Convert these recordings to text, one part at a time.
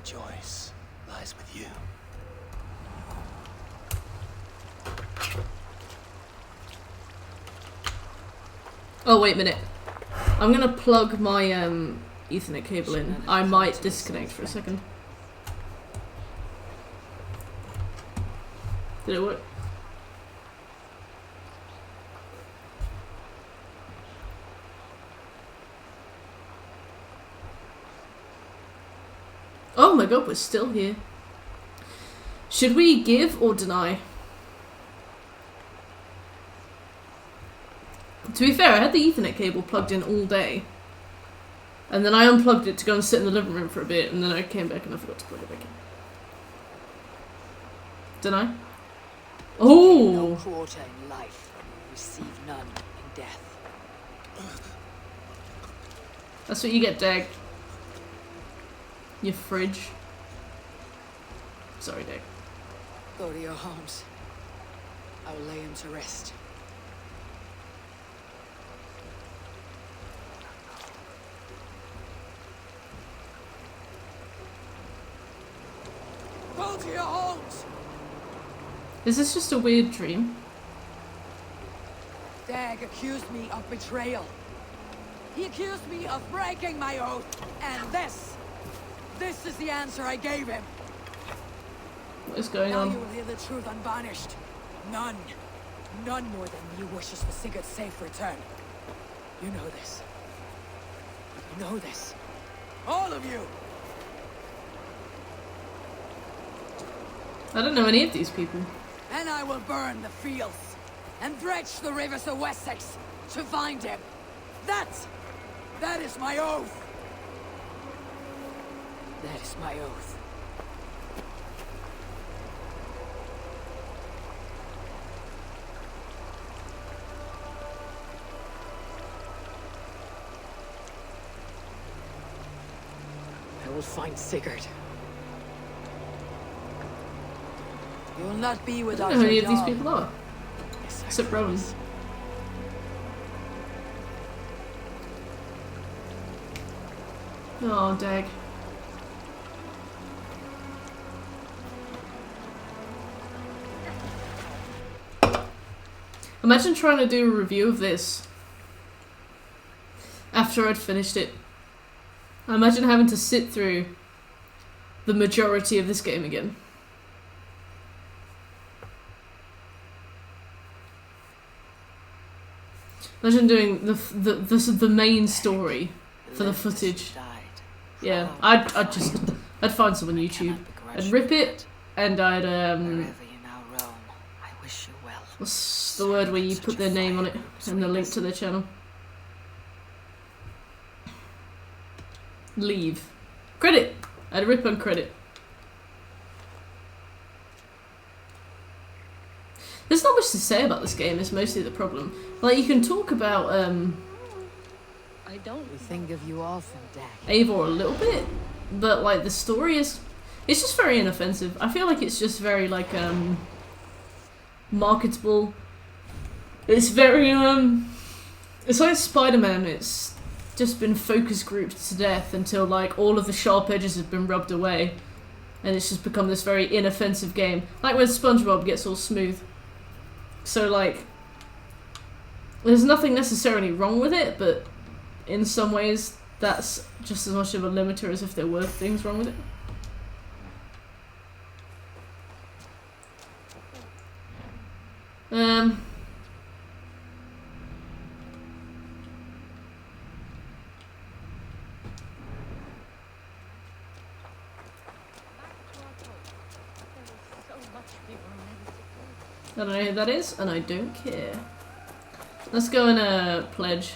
choice lies with you. Oh, wait a minute. I'm gonna plug my Ethernet cable in. I might disconnect for a second. Did it work? Oh my god, we're still here. Should we give or deny? To be fair, I had the Ethernet cable plugged in all day. And then I unplugged it to go and sit in the living room for a bit, and then I came back and I forgot to plug it back in. Deny? Oh! No quarter in life, receive none in death. That's what you get, Dag. Your fridge. Sorry, Dag. Go to your homes. I will lay him to rest. Go to your homes! Is this just a weird dream? Dag accused me of betrayal. He accused me of breaking my oath. And this is the answer I gave him. What is going Now on? you will hear the truth unvarnished. None more than you wishes for Sigurd's safe return. You know this. You know this. All of you! I don't know any of these people. And I will burn the fields and dredge the rivers of Wessex to find him. That is my oath. That is my oath. I will find Sigurd. You will not be I without don't know who your any of these dog. people are. Yes, I Except Rowan. promise. Oh, Dag. Imagine trying to do a review of this after I'd finished it. I imagine having to sit through the majority of this game again. Imagine doing the main story for the footage. Yeah, I'd find some on YouTube. I'd rip it and I'd what's the word where you put their name on it and the link to their channel? Leave. Credit! I'd rip and credit. There's not much to say about this game, it's mostly the problem. Like, you can talk about, I don't think of you often, Dag. Eivor a little bit, but, like, the story is... It's just very inoffensive. I feel like it's just very, like, marketable. It's very, it's like Spider-Man, it's just been focus grouped to death until, like, all of the sharp edges have been rubbed away. And it's just become this very inoffensive game. Like when SpongeBob gets all smooth. So, like, there's nothing necessarily wrong with it, but in some ways, that's just as much of a limiter as if there were things wrong with it. I don't know who that is, and I don't care. Let's go and pledge.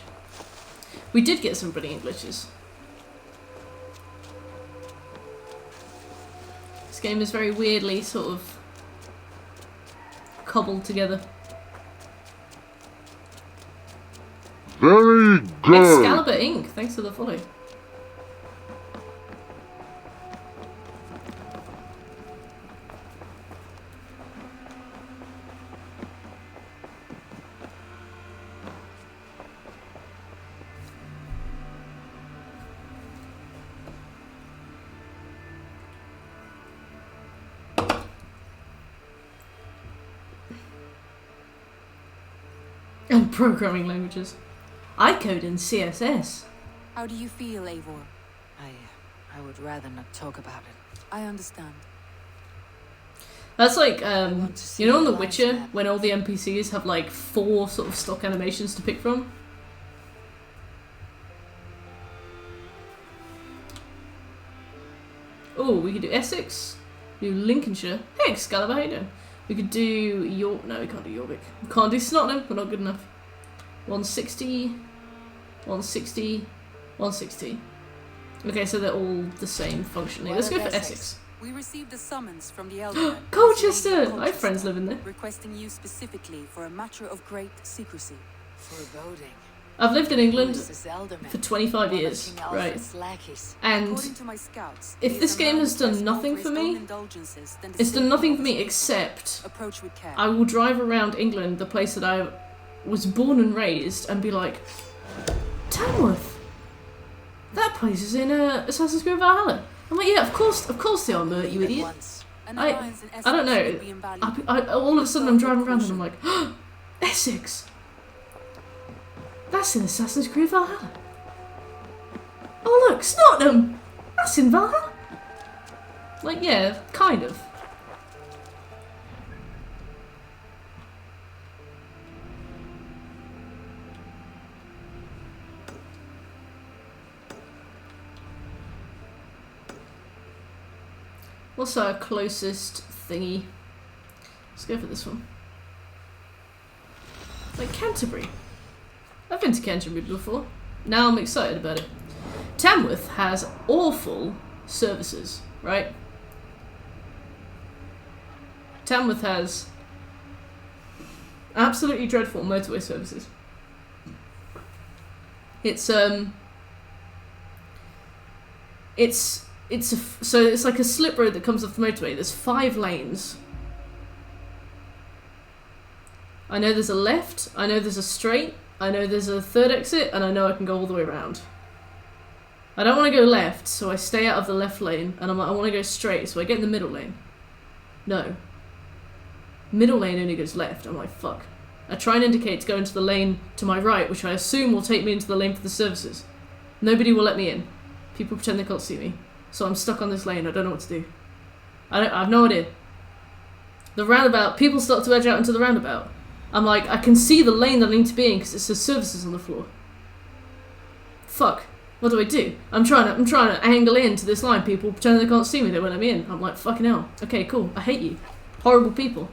We did get some brilliant glitches. This game is very weirdly sort of cobbled together. Very good. Excalibur Inc. Thanks for the follow. And programming languages. I code in CSS. How do you feel, Eivor? I would rather not talk about it. I understand. That's like, see you know in the The lines Witcher, map. when all the NPCs have like 4 sort of stock animations to pick from? Oh, we could do Essex, do Lincolnshire. Hey, Excalibur, how you doing? We could do York. No, we can't do York. We can't do Snottingham. We're not good enough. 160, 160, 160. Okay, so they're all the same functionally. Let's go for Essex. We received a summons from the elder. Colchester! I have friends living there. Requesting you specifically for a matter of great secrecy. Foreboding. I've lived in England This alderman, for 25 years, monitoring right? Alfred's lackeys. And According to my scouts, if he this is a game man has who done cares nothing more for his me, own indulgences than the it's done safety nothing of for his me people. except Approach with care. I will drive around England, the place that I was born and raised, and be like, Tamworth! That place is in Assassin's Creed Valhalla. I'm like, yeah, of course they are, Mert, you idiot. I don't know. All of a sudden I'm driving around and I'm like, Essex! That's in Assassin's Creed Valhalla. Oh look, Snottingham! That's in Valhalla. Like, yeah, kind of. What's our closest thingy? Let's go for this one. Like Canterbury. I've been to Canterbury before. Now I'm excited about it. Tamworth has awful services, right? Tamworth has absolutely dreadful motorway services. So it's like a slip road that comes off the motorway. There's 5 lanes. I know there's a left, I know there's a straight, I know there's a third exit, and I know I can go all the way around. I don't want to go left, so I stay out of the left lane, and I'm like, I want to go straight, so I get in the middle lane. No. Middle lane only goes left. I'm like, fuck. I try and indicate to go into the lane to my right, which I assume will take me into the lane for the services. Nobody will let me in. People pretend they can't see me. So I'm stuck on this lane, I don't know what to do. I have no idea. The roundabout, people start to edge out into the roundabout. I'm like, I can see the lane that I need to be in because it says services on the floor. Fuck. What do I do? I'm trying to angle into this line. People pretend they can't see me, they won't let me in. I'm like, fucking hell. Okay, cool. I hate you. Horrible people.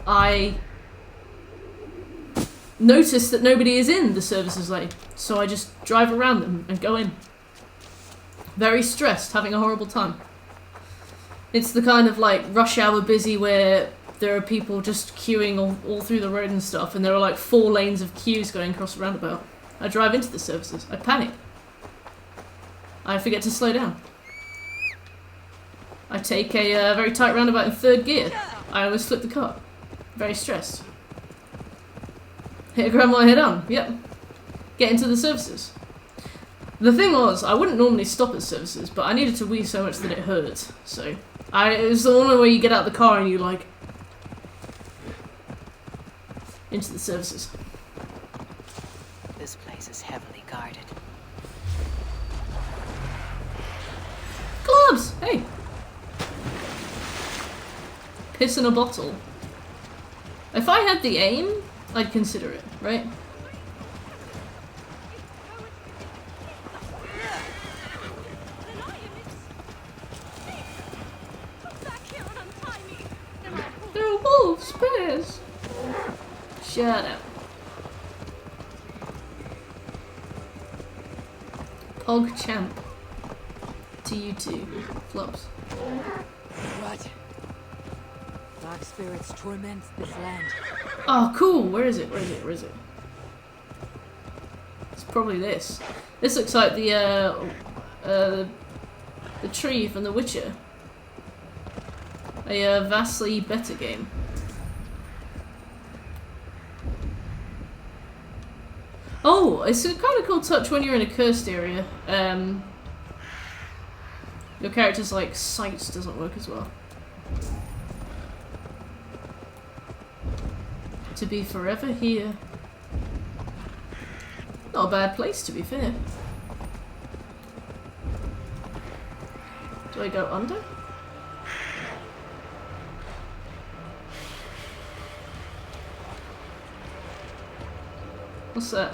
I notice that nobody is in the services lane, so I just drive around them and go in. Very stressed, having a horrible time. It's the kind of like rush hour busy where there are people just queuing all through the road and stuff, and there are like 4 lanes of queues going across the roundabout. I drive into the services. I panic. I forget to slow down. I take a very tight roundabout in 3rd gear. I almost flip the car. Very stressed. Hit a grandma head on. Yep. Get into the services. The thing was, I wouldn't normally stop at services, but I needed to wee so much that it hurt. So, it was the one where you get out of the car and you like into the services. This place is heavily guarded. Gloves! Hey! Piss in a bottle. If I had the aim, I'd consider it, right? There are wolves, bears! Shut up. Pog champ. To you too. Flops. What? Dark spirits torment this land. Oh, cool. Where is it? Where is it? Where is it? It's probably this. This looks like the tree from The Witcher. A vastly better game. Oh, it's a kind of cool touch when you're in a cursed area. Your character's like sight doesn't work as well. To be forever here. Not a bad place, to be fair. Do I go under? What's that?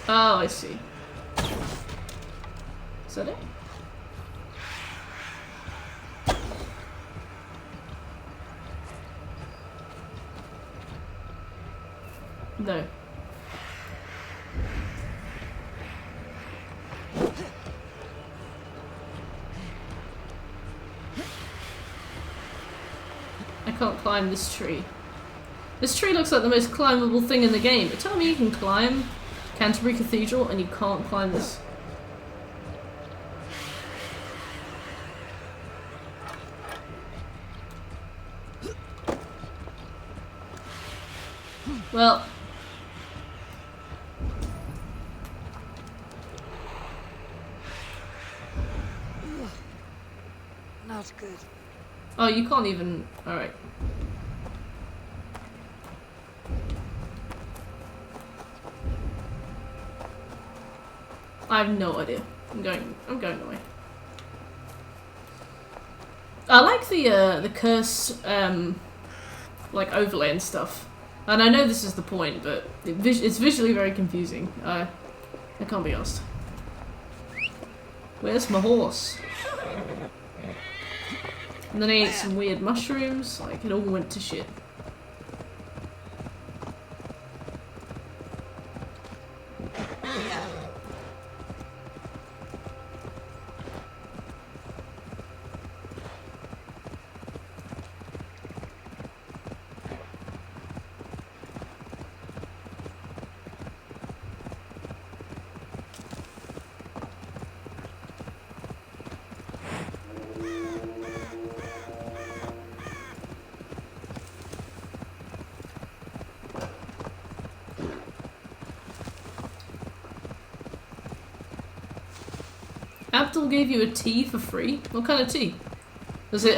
Oh, I see. Is that it? No. I can't climb this tree. This tree looks like the most climbable thing in the game, but tell me you can climb Canterbury Cathedral and you can't climb this. Well, Not good. oh, you can't even. Alright. I have no idea. I'm going away. I like the curse like overlay and stuff. And I know this is the point, but it's visually very confusing. I can't be asked. Where's my horse? And then I ate some weird mushrooms, like it all went to shit. Abdul gave you a tea for free? What kind of tea? Was it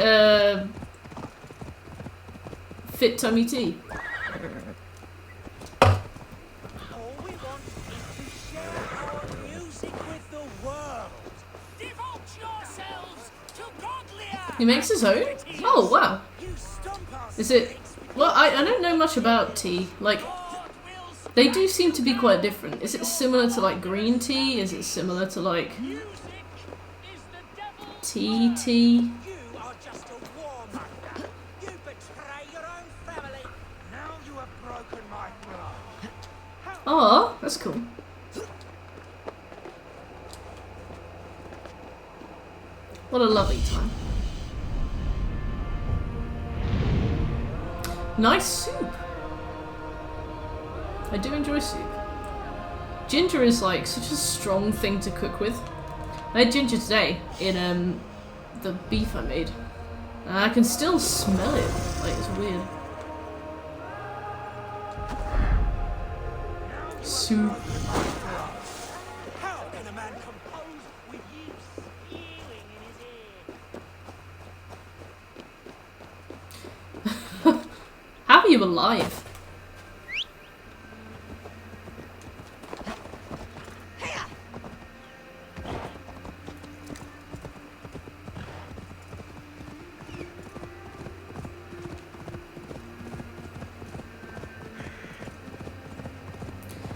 fit tummy tea? All we want is to share our music with the world. Devote yourselves to godlier. He makes his own? Oh wow. You stomp us. Is it? Well, I don't know much about tea. Like, they do seem to be quite different. Is it similar to like green tea? Is it similar to like Music is the devil's tea tea? You are just a warmonger. You betray your own family. Now you have broken my blood. Oh, that's cool. What a lovely time. Nice soup. I do enjoy soup. Ginger is like such a strong thing to cook with. I had ginger today in the beef I made. And I can still smell it. Like, it's weird. Soup. How can a man compose with you squealing in his ear? How are you alive?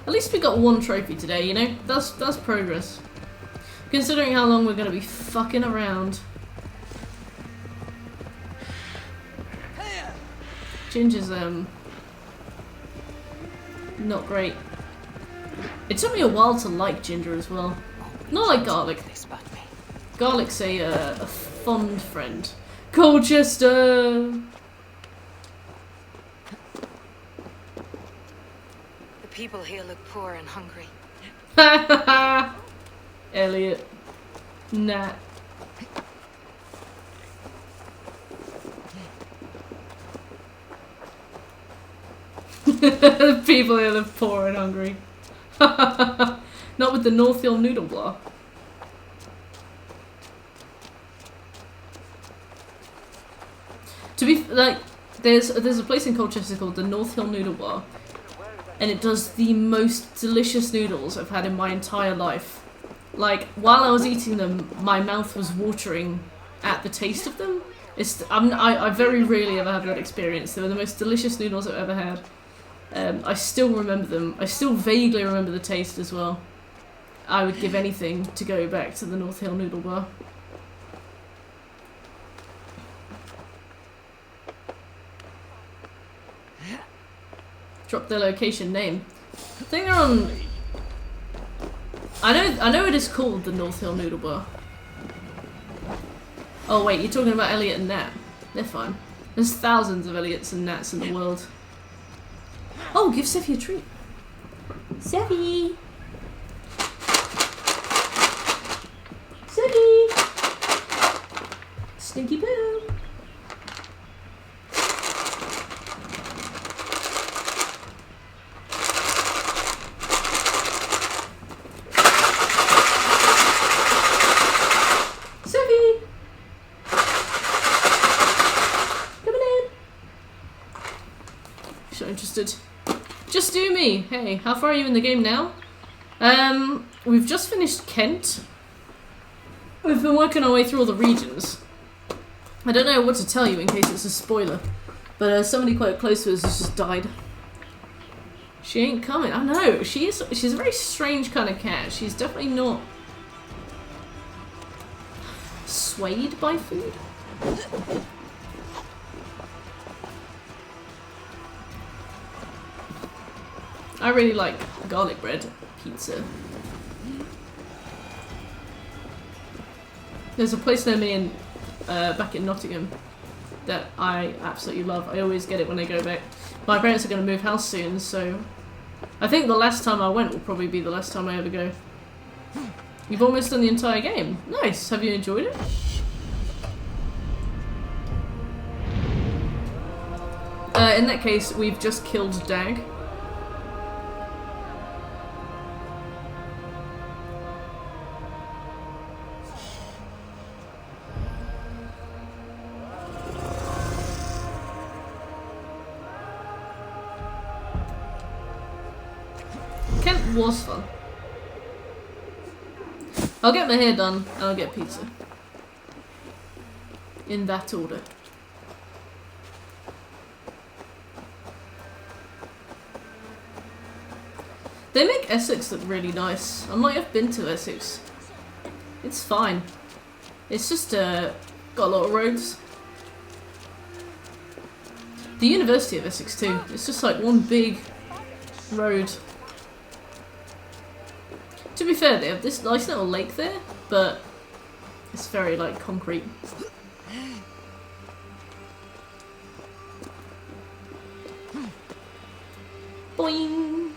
At least we got one trophy today, you know? That's progress. Considering how long we're gonna be fucking around. Ginger's not great. It took me a while to like ginger as well. Not like garlic. Garlic's a fond friend. Colchester! The people here look poor and hungry. Ha ha ha! Elliot. Nat. The people here are poor and hungry. Not with the North Hill noodle bar. To be like, there's a place in Colchester called the North Hill Noodle Bar, and it does the most delicious noodles I've had in my entire life. Like, while I was eating them, my mouth was watering at the taste of them. I very rarely ever have that experience. They were the most delicious noodles I've ever had. I still remember them. I still vaguely remember the taste as well. I would give anything to go back to the North Hill Noodle Bar. Drop their location name. I think they're on... I know it is called the North Hill Noodle Bar. Oh wait, you're talking about Elliot and Nat. They're fine. There's thousands of Elliots and Nats in the world. Oh, give Seffi a treat. Seffi! Seffi! Stinky poo! Interested. Just do me. Hey, how far are you in the game now? We've just finished Kent. We've been working our way through all the regions. I don't know what to tell you in case it's a spoiler, but somebody quite close to us has just died. She ain't coming. I know. She's a very strange kind of cat. She's definitely not swayed by food. I really like garlic bread pizza. There's a place near me back in Nottingham that I absolutely love. I always get it when I go back. My parents are going to move house soon, so I think the last time I went will probably be the last time I ever go. You've almost done the entire game. Nice. Have you enjoyed it? In that case, we've just killed Dag. Was fun. I'll get my hair done and I'll get pizza. In that order. They make Essex look really nice. I might have been to Essex. It's fine. It's just got a lot of roads. The University of Essex too. It's just like one big road. To be fair, they have this nice little lake there, but it's very, like, concrete. Boing!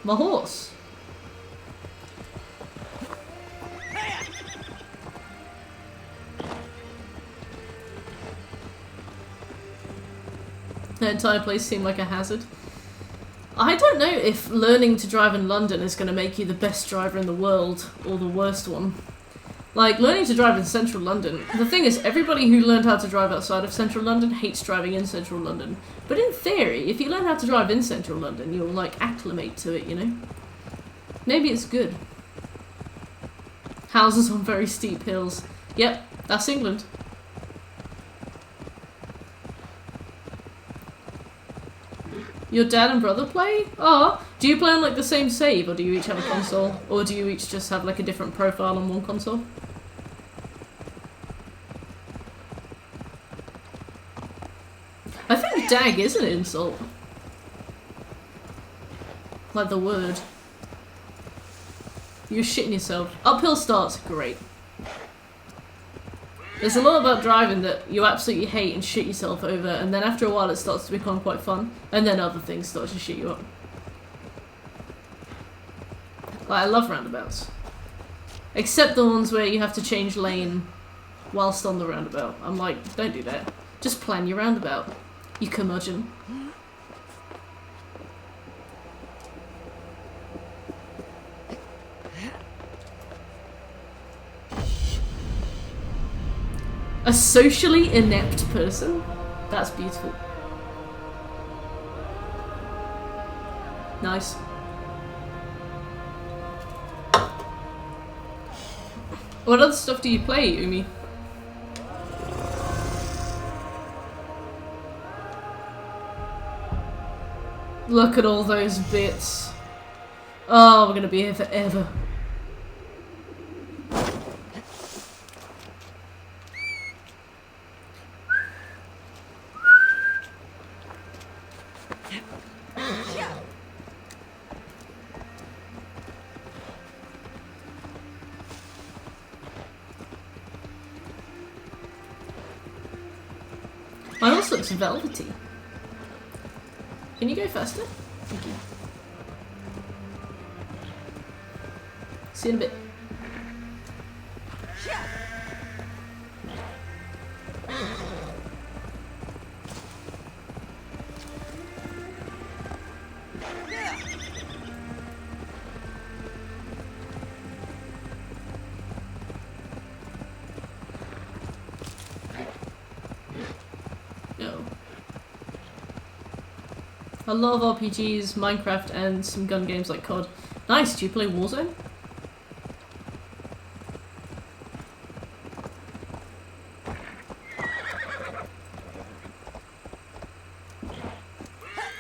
My horse! The entire place seemed like a hazard. I don't know if learning to drive in London is going to make you the best driver in the world, or the worst one. Like, learning to drive in central London, the thing is, everybody who learned how to drive outside of central London hates driving in central London. But in theory, if you learn how to drive in central London, you'll, like, acclimate to it, you know? Maybe it's good. Houses on very steep hills. Yep, that's England. Your dad and brother play? Oh, do you play on like the same save, or do you each have a console? Or do you each just have like a different profile on one console? I think dag is an insult. Like the word. You're shitting yourself. Uphill starts, great. There's a lot about driving that you absolutely hate and shit yourself over, and then after a while it starts to become quite fun, and then other things start to shit you up. Like, I love roundabouts. Except the ones where you have to change lane whilst on the roundabout. I'm like, don't do that. Just plan your roundabout, you curmudgeon. A socially inept person? That's beautiful. Nice. What other stuff do you play, Umi? Look at all those bits. Oh, we're gonna be here forever. My horse looks velvety. Can you go faster? Thank you. See you in a bit. I love RPGs, Minecraft, and some gun games like COD. Nice, do you play Warzone?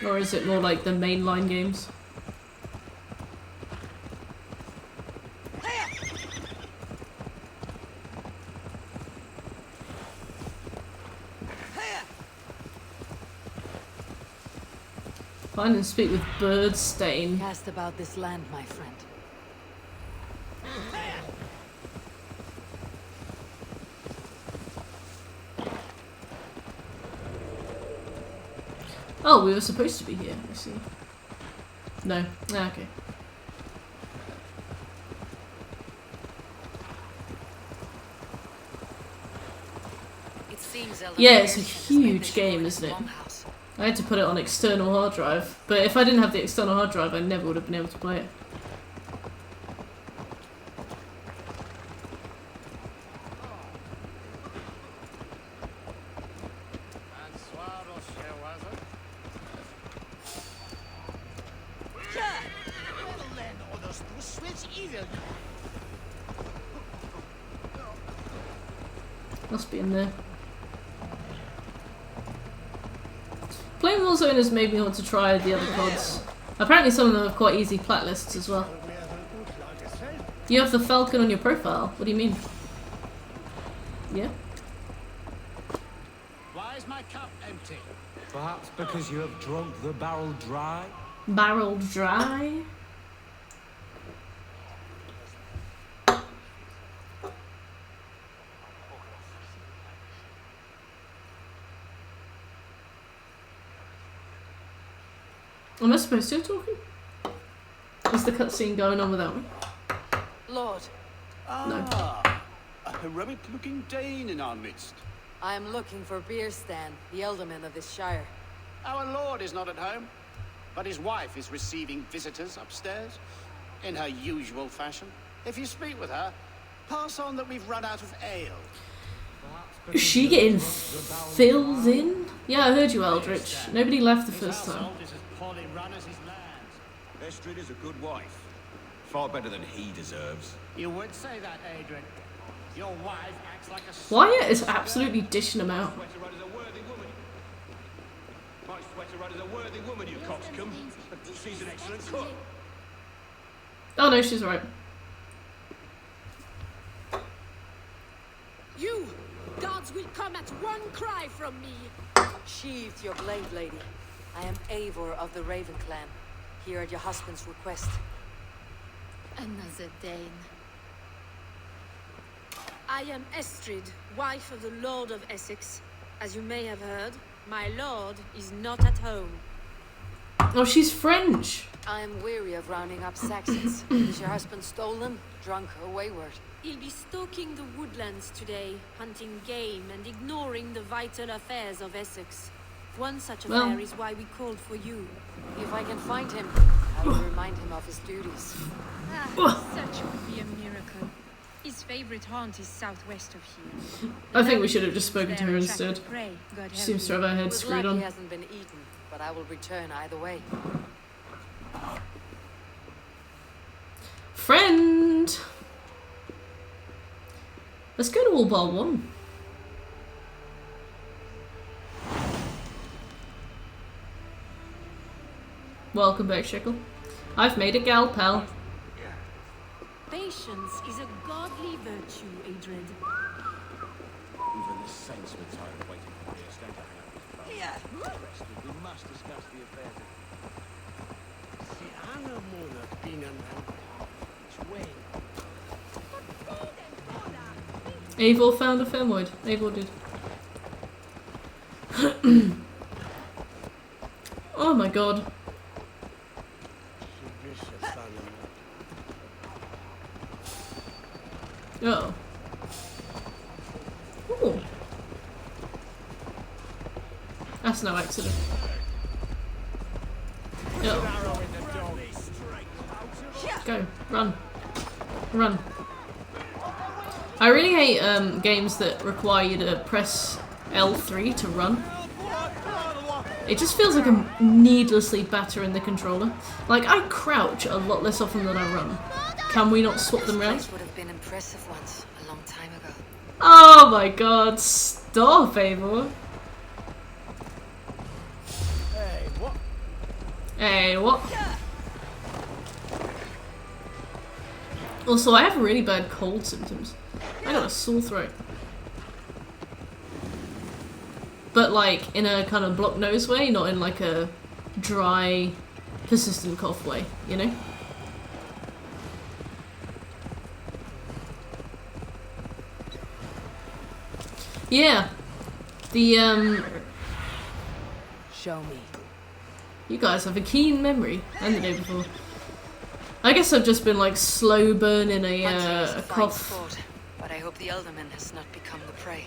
Or is it more like the mainline games? Find and speak with Birdstain. Cast about this land, my friend. Oh, we were supposed to be here, I see. No. Ah, okay. It seems Yeah, it's a huge game, isn't it? I had to put it on external hard drive, but if I didn't have the external hard drive, I never would have been able to play it. Must be in there. Playing Warzone has made me want to try the other CODs. Apparently some of them have quite easy plat lists as well. You have the Falcon on your profile. What do you mean? Yeah? Why is my cup empty? Perhaps because you have drunk the barrel dry? Barrel dry? Am I supposed to be talking? Is the cutscene going on without me? Lord, Ah, a heroic-looking Dane in our midst. I am looking for Beerstan, the alderman of this shire. Our lord is not at home, but his wife is receiving visitors upstairs, in her usual fashion. If you speak with her, pass on that we've run out of ale. Is she getting filled in? Yeah, I heard you, Eldritch. Nobody left the first time. Estrid is a good wife. Far better than he deserves. You would say that, Adrian. Your wife acts like a... Wyatt is absolutely dishing them out. My sweater run is a worthy woman, you coxcomb. She's an excellent cook. Oh no, she's right. You! Gods will come at one cry from me! Sheathe your blade, lady. I am Eivor of the Raven Clan, here at your husband's request. Another Dane. I am Estrid, wife of the Lord of Essex. As you may have heard, my lord is not at home. Oh, she's French. I am weary of rounding up Saxons. Is your husband stolen, drunk, or wayward? He'll be stalking the woodlands today, hunting game and ignoring the vital affairs of Essex. One such affair is why we called for you. If I can find him, I will remind him of his duties. Such would be a miracle. His favorite haunt is southwest of here. I think we should have just spoken to her instead. She seems to have her head With screwed luck, on. he hasn't been eaten, but I will return either way. Friend! Let's go to All Bar 1. Welcome back, Shekel. I've made a gal pal. Patience is a godly virtue, Adred. Even the saints were tired of waiting for me. It's going to happen. Yeah. We must discuss the affairs of... Eivor found a femoid. Eivor did. Oh my god. Uh oh. Ooh. That's no accident. Uh-oh. Go. Run. Run. I really hate games that require you to press L3 to run. It just feels like I'm needlessly battering the controller. Like, I crouch a lot less often than I run. Can we not swap them around? This would have been impressive once, a long time ago. Oh my god, stop, Eivor. Hey, what? Hey, what? Also, I have really bad cold symptoms. I got a sore throat. But like, in a kind of blocked nose way, not in like a dry, persistent cough way, you know? Yeah. The, Show me. you guys have a keen memory, and the day before. I guess I've just been like slow burning a cough. Sport, but I hope the Elderman has not become the prey.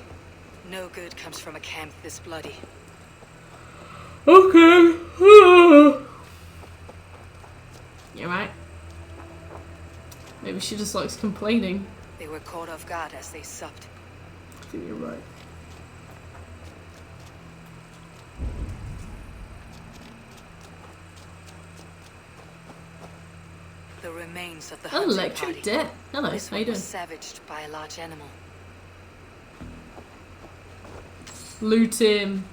No good comes from a camp this bloody. Okay. You're right. Maybe she just likes complaining. They were caught off guard as they supped. I think you're right. The remains of the hunting Electric party. Debt. Hello, This how one you was doing? savaged by a large animal. Loot him.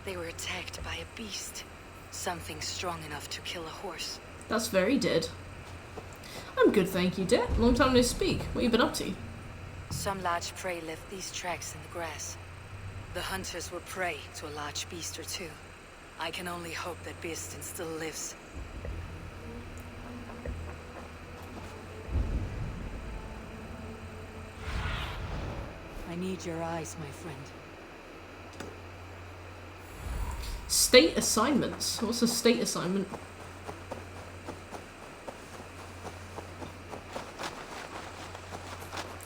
They were attacked by a beast. Something strong enough to kill a horse. That's very dead. I'm good, thank you, Debt. Long time no speak. What you been up to? Some large prey left these tracks in the grass. The hunters were prey to a large beast or two. I can only hope that Beastin still lives. I need your eyes, my friend. State assignments. What's a state assignment?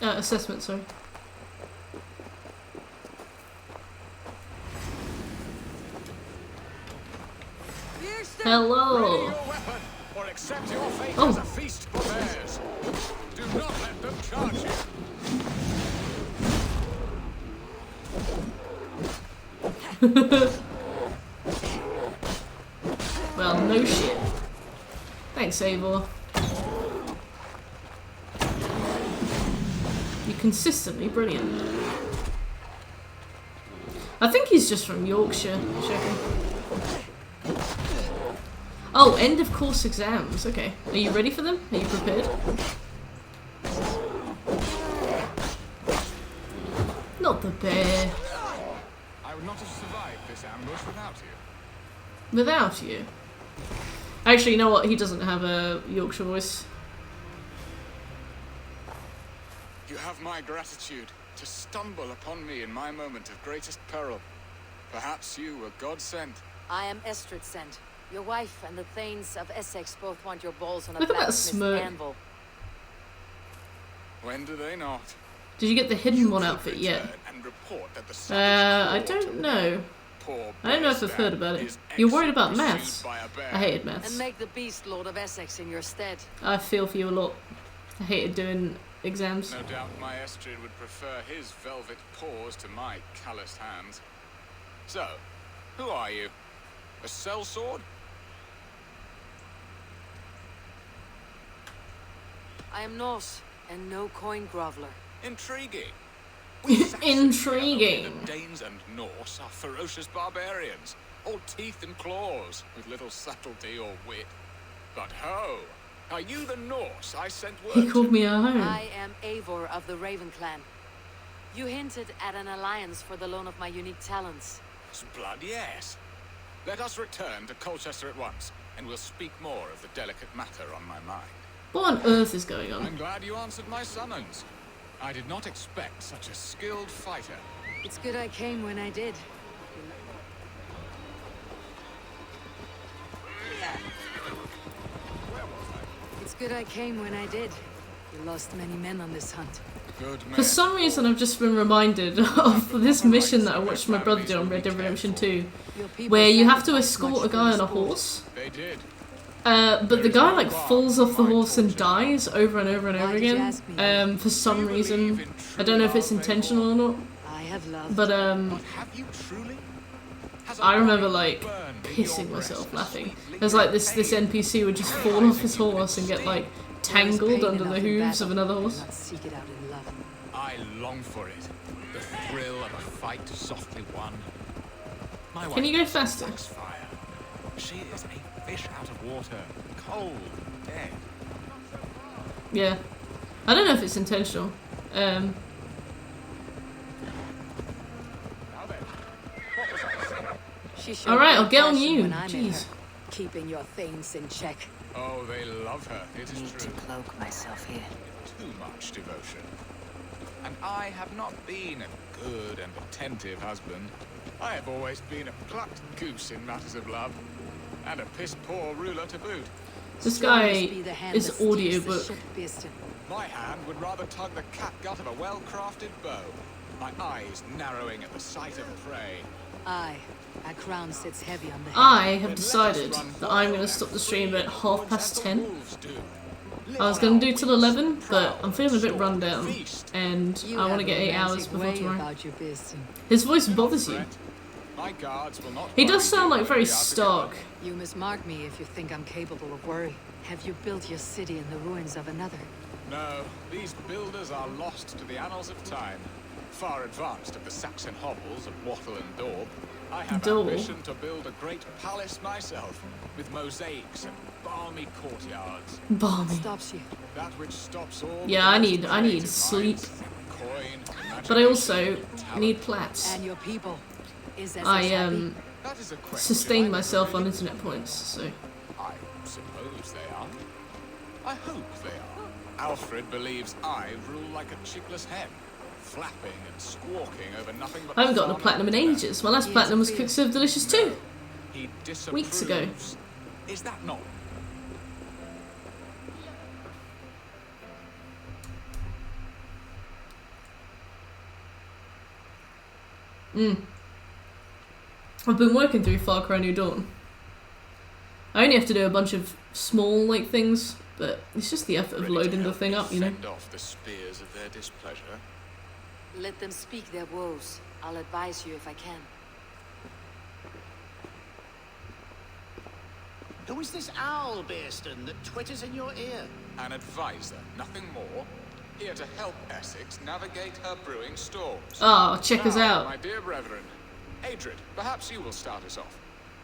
Assessment, sorry. Hello. Ready your weapon, or accept your fate as a feast for bears. Do not let them charge you. Well, no shit. Thanks, Eivor. You're consistently brilliant. I think he's just from Yorkshire, checking. Oh, end of course exams. Okay. Are you ready for them? Are you prepared? Not the bear. I would not have survived this ambush without you. Without you. Actually, you know what? He doesn't have a Yorkshire voice. You have my gratitude to stumble upon me in my moment of greatest peril. Perhaps you were God sent. I am Estrid sent. Your wife and the Thanes of Essex both want your balls on a Look at that blacksmith's smirk. anvil. When do they not? Did you get the hidden one could outfit yet? return and report that the I savage don't know. poor I don't know if I've heard about it. is You're worried about executed maths? by a bear. I hated And maths. make the beast Lord of Essex in your stead. I feel for you a lot. I hated doing exams. No doubt my Estrid would prefer his velvet paws to my calloused hands. So, who are you? A sellsword? I am Norse, and no coin groveler. Intriguing. We Saxons here Intriguing. know that Danes and Norse are ferocious barbarians, all teeth and claws, with little subtlety or wit. But ho! Are you the Norse I sent word He called to? me a home. I am Eivor of the Raven Clan. You hinted at an alliance for the loan of my unique talents. Blood, yes. Let us return to Colchester at once, and we'll speak more of the delicate matter on my mind. What on earth is going on? I'm glad you answered my summons. I did not expect such a skilled fighter. It's good I came when I did. It's good I came when I did. You lost many men on this hunt. Good man. For some reason, I've just been reminded of this mission that I watched my brother do on Red Dead Redemption 2, Your people where you have to sacrificed escort much a for guy this on a cause. horse. They did. But the guy like falls off the horse and dies over and over and Why over did you again. ask me? For some reason, I don't know if it's intentional or not. I have loved. But But have you truly? Has a I remember lion like burned in pissing your myself breast, laughing. sweet There's like lingering this pain? NPC would just fall off his horse and get like There is tangled pain under the enough in hooves of battle. another Do horse. not seek it out in love. I long for it. The thrill of a fight softly won. My Can you wife go is faster? Foxfire. She is a fish out of water, cold, dead. Yeah. I don't know if it's intentional. Now then, what was I saying? She showed Alright, I'll great get on passion you. when I met Jeez. her, keeping your Thanes in check. Oh, they love her. It is Need to true. cloak myself here. Too much devotion. And I have not been a good and attentive husband. I have always been a plucked goose in matters of love, and a piss-poor ruler to boot. This Strong guy must be the hand is that steers the audiobook. ship, Beastin. My hand would rather tug the catgut of a well-crafted bow, my eyes narrowing at the sight of prey. Aye, a crown sits heavy on the head. I have Then let decided us run that I'm going to wild stop and the stream free at as the 10:30. wolves do. I was going to do till 11, but I'm feeling a bit run down, and You I want to have get a 8 hours romantic before way tomorrow. about you, Beastin. His voice bothers you. My guards will not He does worry sound you like when very we are together. stark. You mismark me if you think I'm capable of worry. Have you built your city in the ruins of another? No, these builders are lost to the annals of time. Far advanced of the Saxon hovels of Wattle and Daub, I have Daub. ambition to build a great palace myself, with mosaics and balmy courtyards. Balmy. Stops you. That which stops all Yeah, the I most need creative sleep. minds, coin, But I also imagination, talent. need plats. And your people. Is Essex I happy? That is a question sustain I myself on really- internet points, so I suppose they are. I hope they are. Alfred believes I rule like a chickless hen, flapping and squawking over nothing but I haven't gotten a fun platinum in and ages. My last Yes, platinum was please. Quick Serve Delicious 2. He disapproves. Weeks ago. Is that not? I've been working through Far Cry New Dawn. I only have to do a bunch of small like things, but it's just the effort of Ready to loading the help thing me up, you know. fend off the spears of their displeasure. Let them speak their woes. I'll advise you if I can. Who is this owl, Beaston, that twitters in your ear? An advisor, nothing more. Here to help Essex navigate her brewing storms. Ah, check us Now, out. my dear brethren. Adrid, perhaps you will start us off.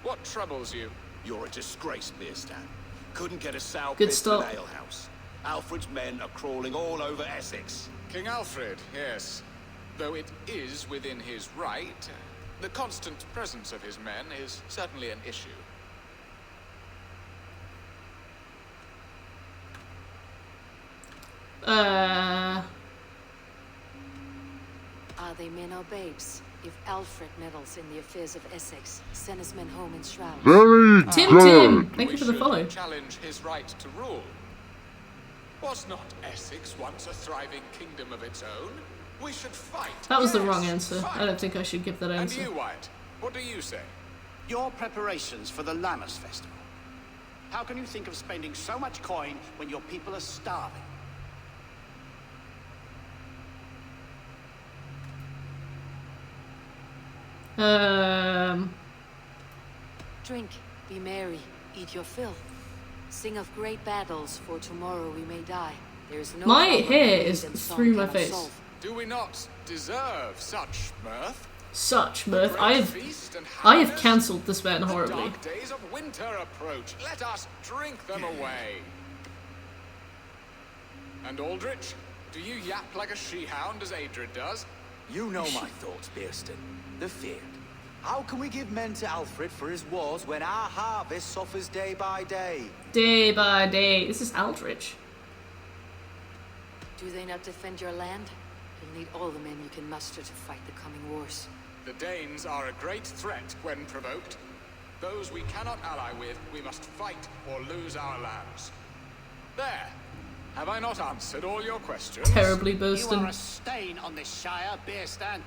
What troubles you? You're a disgrace, Beerstan. Couldn't get a sow Good pit to an start. alehouse. Alfred's men are crawling all over Essex. King Alfred, yes. Though it is within his right, the constant presence of his men is certainly an issue. Are they men or babes? If Alfred meddles in the affairs of Essex, send his men home in shrouds. Tim, thank you for the We follow. should challenge his right to rule. Was not Essex once a thriving kingdom of its own? We should fight. That was the Yes, wrong answer. fight. I don't think I should give that And answer. you, Wyatt, what do you say? Your preparations for the Lammas Festival. How can you think of spending so much coin when your people are starving? Drink, be merry, eat your fill. Sing of great battles, for tomorrow we may die. There is no My problem hair that is wisdom song through my cannot face. solve. Do we not deserve such mirth? Such mirth. Great I have feast and happiness? cancelled this man The horribly. dark days of winter approach. Let us drink them away. And Aldrich, do you yap like a she-hound as Adred does? You know my thoughts, Bearston. The feared. How can we give men to Alfred for his wars when our harvest suffers day by day? Day by day. This is Aldrich. Do they not defend your land? You'll need all the men you can muster to fight the coming wars. The Danes are a great threat when provoked. Those we cannot ally with, we must fight or lose our lands. There. Have I not answered all your questions? Terribly You are Burston. a stain on this Shire, Beerstan.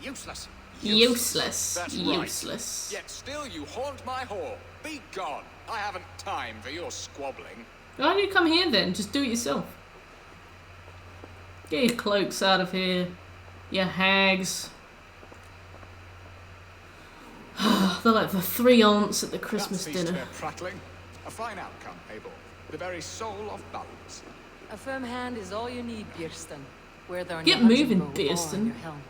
Useless. Useless. That's Useless. right. Yet still you haunt my hall. Be gone. I haven't time for your squabbling. Why don't you come here then? Just do it yourself. Get your cloaks out of here. You hags. They're like the three aunts at the Christmas That ceased dinner. their prattling. A fine outcome, Abel. The very soul of balance. A firm hand is all you need, Bearston. Whether on Get your hunting moving, bow or on Bearston. your helm.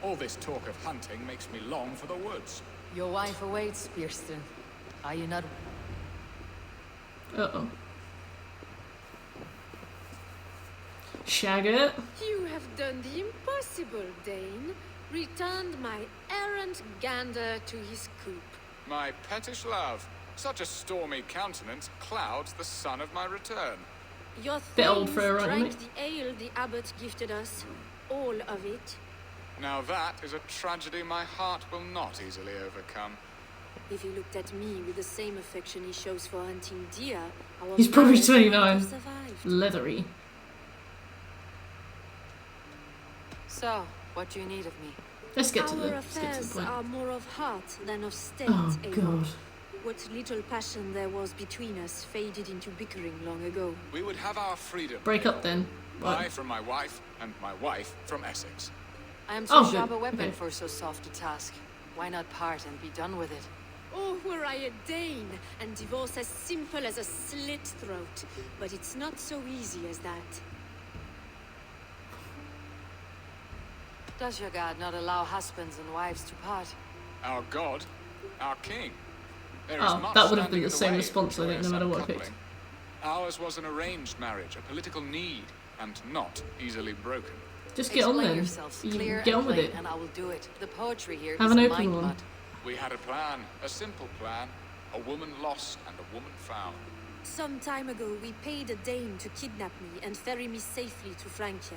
All this talk of hunting makes me long for the woods. Your wife awaits, Bearston. Are you not? Uh-oh. Shagger. You have done the impossible, Dane. Returned my errant gander to his coop. My pettish love. Such a stormy countenance clouds the sun of my return. Your Bit old thanes for a run, drank isn't the ale the abbot gifted us. All of it. Now that is a tragedy my heart will not easily overcome. If he looked at me with the same affection he shows for hunting deer, our He's probably marriage might 29. have survived. Leathery. So, what do you need of me? Let's get to Our the affairs point. are more of heart than of state, Oh Eivor. god. What little passion there was between us faded into bickering long ago. We would have our freedom. Break up then. I Right. from my wife, and my wife from Essex. I am Oh, too sharp good. a weapon Okay. for so soft a task. Why not part and be done with it? Oh, were I a Dane, and divorce as simple as a slit throat. But it's not so easy as that. Does your God not allow husbands and wives to part? Our God, our King. There is Oh, much that would have standing been in the same way of response, I think, no joyous matter what I picked. uncoupling. Ours was an arranged marriage, a political need, and not easily broken. Just get on Explain then. yourselves You clear get and on with plain, it. and I will do it. The poetry here Have is an mind open one. mud. We had a plan, a simple plan. A woman lost and a woman found. Some time ago, we paid a Dane to kidnap me and ferry me safely to Francia.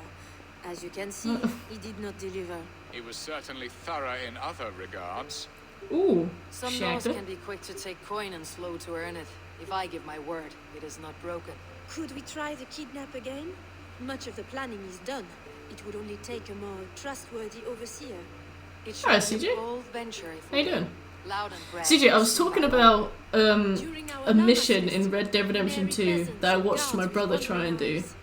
As you can see, he did not deliver. He was certainly thorough in other regards. Ooh. Some Norse Shagger. can be quick to take coin and slow to earn it. If I give my word, it is not broken. Could we try the kidnap again? Much of the planning is done. It would only take a more trustworthy overseer. It Alright, should be a CJ. bold venture if How you we doing? loud and brash. CJ, I was talking about During our a mission Lammas in Red Dead Redemption merry 2 peasants that I and watched my guards brother with try and do. wandering eyes.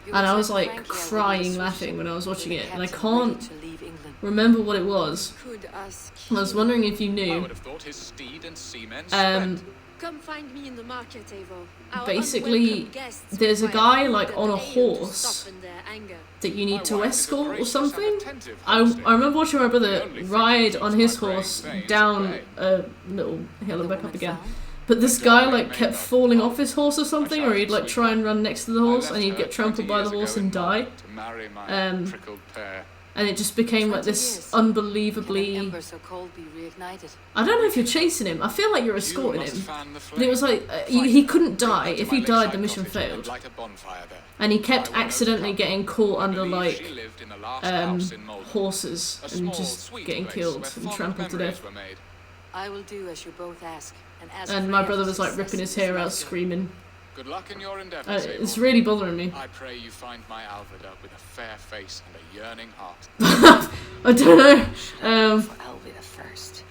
You And I will was send like Frankia with crying, your laughing suit when I was watching with it, and I captain ready can't to leave England. remember what it was. Could ask. I was wondering if you I knew. would have thought his steed and seamen Um, spent. Come find me in the market, Eivor. Our Basically, unwelcome guests there's a require guy food like and on a ale to horse soften their anger. that you need My to wife is a escort or gracious and something. attentive I hostess. remember watching my brother The only thing ride that on keeps his my brain horse sane is down play. a little hill and The back up woman again. found? But this The guy darling like kept maiden. falling off his horse or something, or he'd like sweetheart. try and run next to the I horse left and he'd her get 20 trampled by the years horse ago and in die. Malta to marry my Um, prickled pear. and it just became like this unbelievably. Ember so cold be reignited? I don't know if you're chasing him. I feel like you're escorting must him. fan the But it was like he couldn't die. If he died, the mission failed. Light a bonfire there. And he kept I will know accidentally the getting caught I under believe like she lived in the last house in Malden. horses A and small, just sweet getting place killed where and fond trampled to memories death. were made. I will do as you both ask. And as And for my your brother was like success ripping his in this hair out, matter, screaming. Good luck in your endeavours, It's Abel. really bothering me. I pray you find my Alvida with a fair face and a yearning heart. I don't know. For Alvida first.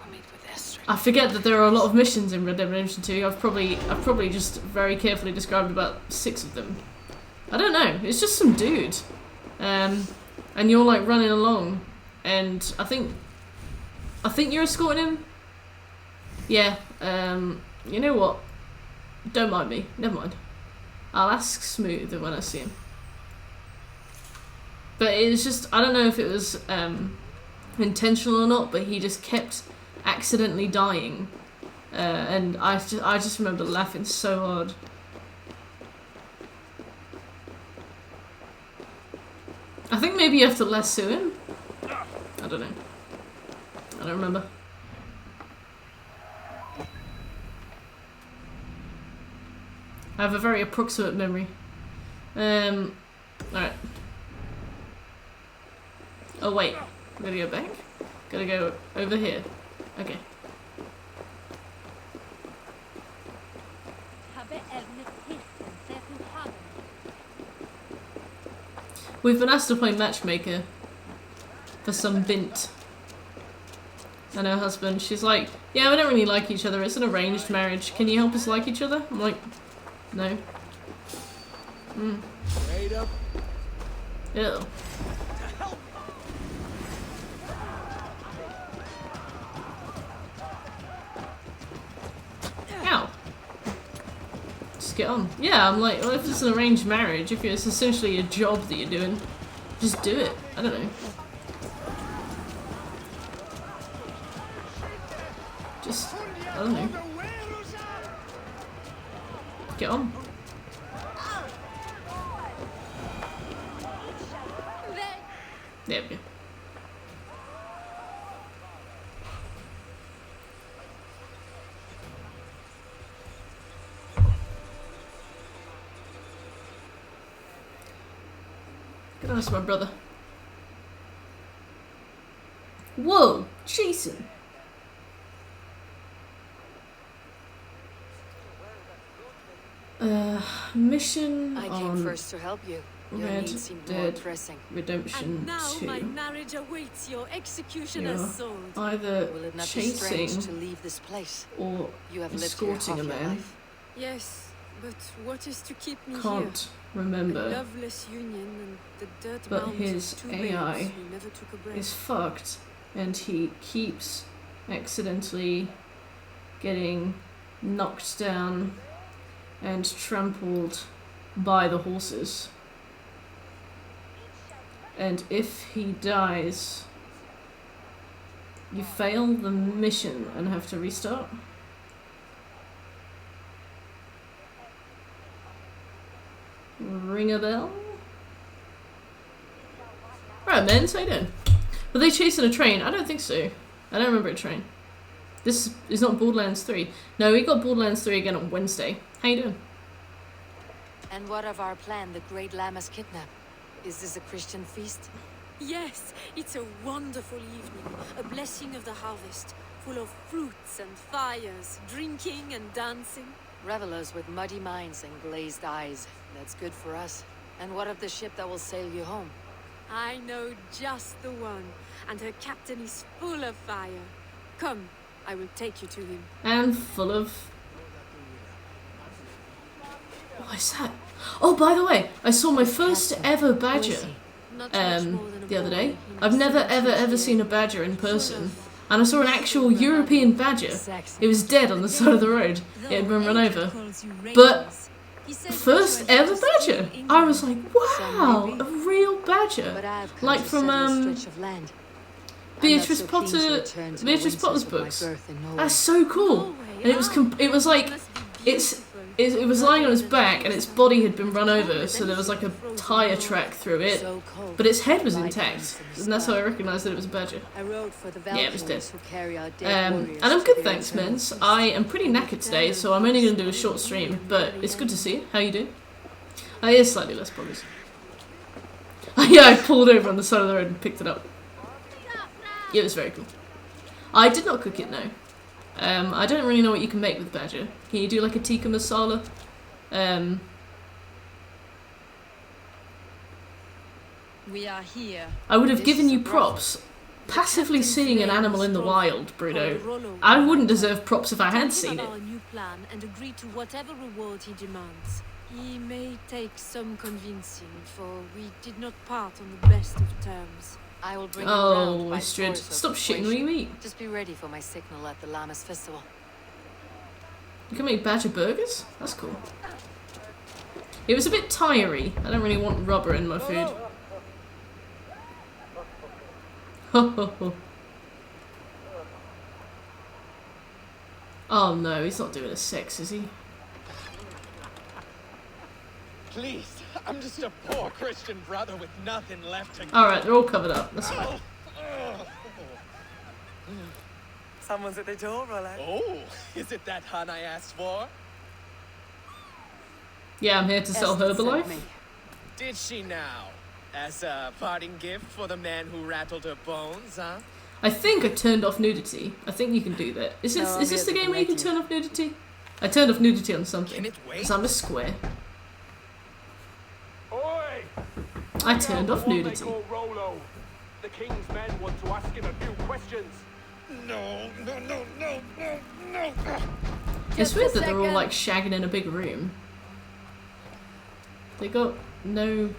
I'll meet with Esther. I forget that there are a lot of missions in Red Dead Redemption 2. I've probably just very carefully described about 6 of them. I don't know. It's just some dude, and you're like running along, and I think you're escorting him. Yeah. You know what? Don't mind me. Never mind. I'll ask Smooth when I see him. But it was just, I don't know if it was intentional or not, but he just kept accidentally dying. And I just remember laughing so hard. I think maybe you have to lasso him. I don't know. I don't remember. I have a very approximate memory. Alright. Oh wait, I'm gonna go back. Gotta go over here. Okay. We've been asked to play matchmaker for some bint. And her husband, she's like, yeah, we don't really like each other. It's an arranged marriage. Can you help us like each other? I'm like, no. Ew. Ow. Just get on. Yeah, I'm like, well, if it's an arranged marriage, if it's essentially a job that you're doing, just do it. I don't know. Just, I don't know. Get on. There we go. Good on, my brother. Whoa, Jason. Mission I came on first to help you. Your Red needs seemed more Dead pressing. Redemption And now 2. my marriage awaits your executioner's You're sword. either Will it not be strange to chasing leave this place? or You have lived here escorting half a your man. life. Yes, but what is to keep me Can't here? A remember. loveless union and the dirt But mounds his of two AI babes who never took a breath. Is fucked, and he keeps accidentally getting knocked down and trampled by the horses. And if he dies, you fail the mission and have to restart. Ring a bell? Right, men, how you doing? Were they chasing a train? I don't think so. I don't remember a train. This is not Borderlands 3. No, we got Borderlands 3 again on Wednesday. How you doing? And what of our plan, the Great Lammas kidnap? Is this a Christian feast? Yes, it's a wonderful evening, a blessing of the harvest, full of fruits and fires, drinking and dancing. Revelers with muddy minds and glazed eyes. That's good for us. And what of the ship that will sail you home? I know just the one, and her captain is full of fire. Come, I will take you to him. And full of... What is that? Oh, by the way, I saw my first ever badger the other day. I've never ever seen a badger in person. And I saw an actual European badger. It was dead on the side of the road. It had been run over. But first ever badger. I was like, wow, a real badger. Like from Beatrice Potter's books. That's so cool. And it was like, it was lying on its back and its body had been run over, so there was like a tyre track through it, but its head was intact, and that's how I recognised that it was a badger. Yeah, it was dead. And I'm good, thanks, Mens. I am pretty knackered today, so I'm only going to do a short stream, but it's good to see you. How you doing? I is slightly less progress. Yeah, I pulled over on the side of the road and picked it up. It was very cool. I did not cook it, no. I don't really know what you can make with badger. Can you do like a tikka masala? We are here. I would have given you props. Passively seeing an animal in the wild, Bruno. I wouldn't deserve props if I had seen it. Our new plan and agree to whatever reward he demands. He may take some convincing, for we did not part on the best of terms. I will bring you around by Astrid, force of stop shitting what you eat. Just be ready for my signal at the Lammas Festival. You can make badger burgers? That's cool. It was a bit tiry. I don't really want rubber in my food. Oh no, he's not doing a sex, is he? Please, I'm just a poor Christian brother with nothing left to give. Alright, they're all covered up. That's fine. Someone's at the door, Roland. Oh, is it that hun I asked for? Yeah, I'm here to sell Herbalife. Did she now? As a parting gift for the man who rattled her bones, huh? I think I turned off nudity. I think you can do that. Is this the game where you can turn off nudity? I turned off nudity on something. Because I'm a square. Oi! I turned off nudity. Rolo. The king's men want to ask him a few questions. No. It's weird that they're all like shagging in a big room. They got no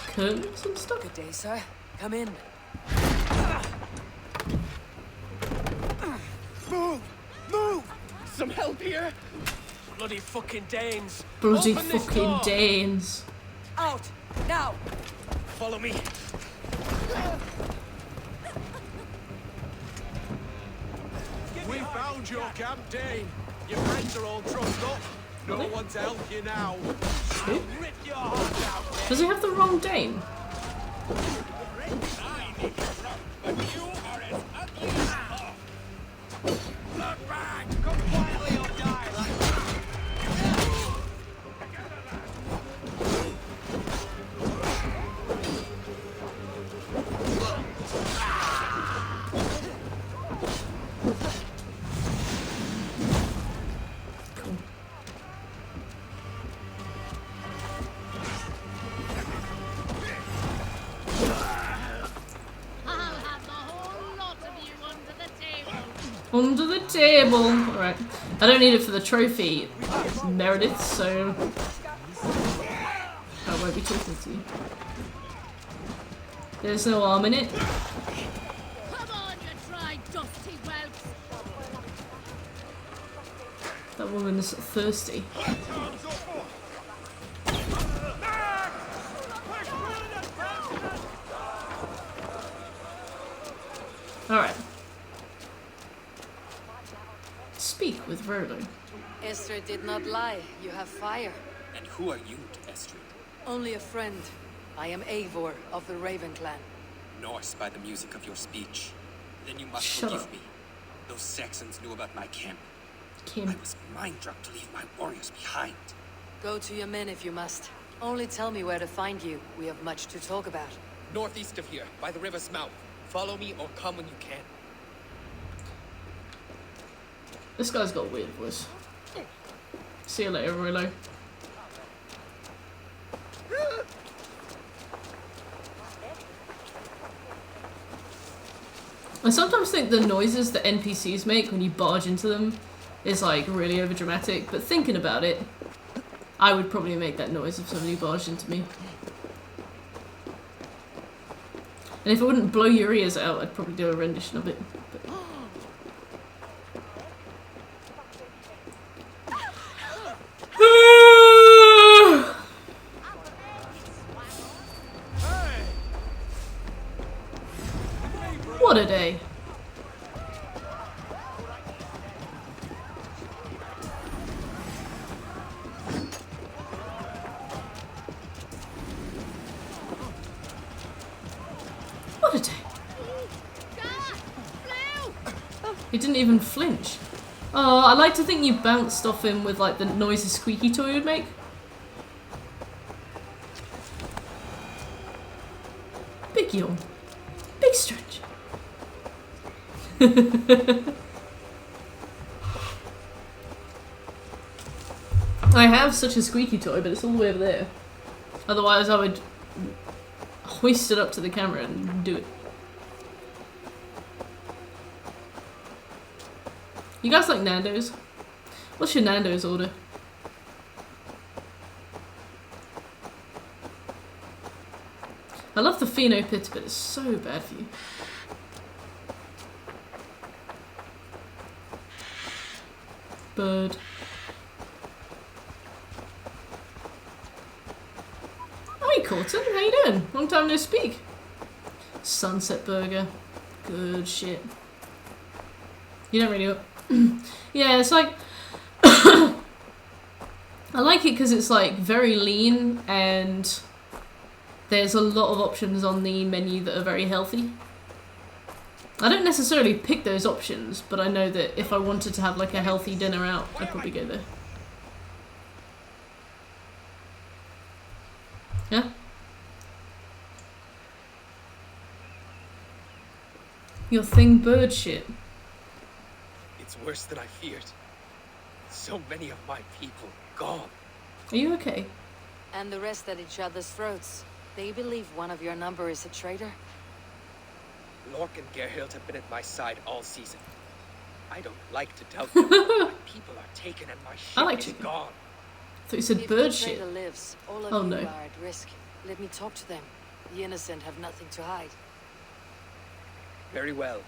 curtains and stuff. Good day, sir. Come in. Move! Some help here? Bloody fucking Danes! Bloody Open this fucking door. Danes! Out! Now! Follow me. We found your camp, Dane. Your friends are all trussed up. No one to help you now. I'll rip your heart out, man. Does he have the wrong Dane? But you are as ugly as hell. Look back! Come quietly or die like Under the table. Alright. I don't need it for the trophy, Meredith, so I won't be talking to you. There's no arm in it. Come on, you dry, dusty whelps! That woman's thirsty. Alright. Speak with Rolo. Esther did not lie. You have fire. And who are you, Estrid? Only a friend. I am Eivor of the Raven Clan. Norse by the music of your speech. Then you must Shut forgive up. me. Those Saxons knew about my camp. Kim. I was mind-drugged to leave my warriors behind. Go to your men if you must. Only tell me where to find you. We have much to talk about. northeast of here, by the river's mouth. Follow me or come when you can. This guy's got a weird voice. See you later, Rolo. I sometimes think the noises that NPCs make when you barge into them is like really overdramatic, but thinking about it, I would probably make that noise if somebody barged into me. And if it wouldn't blow your ears out, I'd probably do a rendition of it. But... What a day. He didn't even flinch. Oh, I like to think you bounced off him with like the noise a squeaky toy would make. Big yawn. Big stretch. I have such a squeaky toy, but it's all the way over there. Otherwise I would hoist it up to the camera and do it. You guys like Nando's? What's your Nando's order? I love the Pheno pit, but it's so bad for you. Bird. Hey Corton, how you doing? Long time no speak. Sunset Burger. Good shit. You don't really... Yeah, it's like... I like it because it's like very lean and there's a lot of options on the menu that are very healthy. I don't necessarily pick those options, but I know that if I wanted to have like a healthy dinner out, I'd probably go there. Yeah? Your thing bird shit. It's worse than I feared. So many of my people gone. Are you okay? And the rest at each other's throats. They believe one of your number is a traitor? Lork and Gerhild have been at my side all season. I don't like to tell them my people are taken and my ship is gone. I thought you said bird shit. Lives, all of oh you no. are at risk. Let me talk to them. The innocent have nothing to hide. Very well.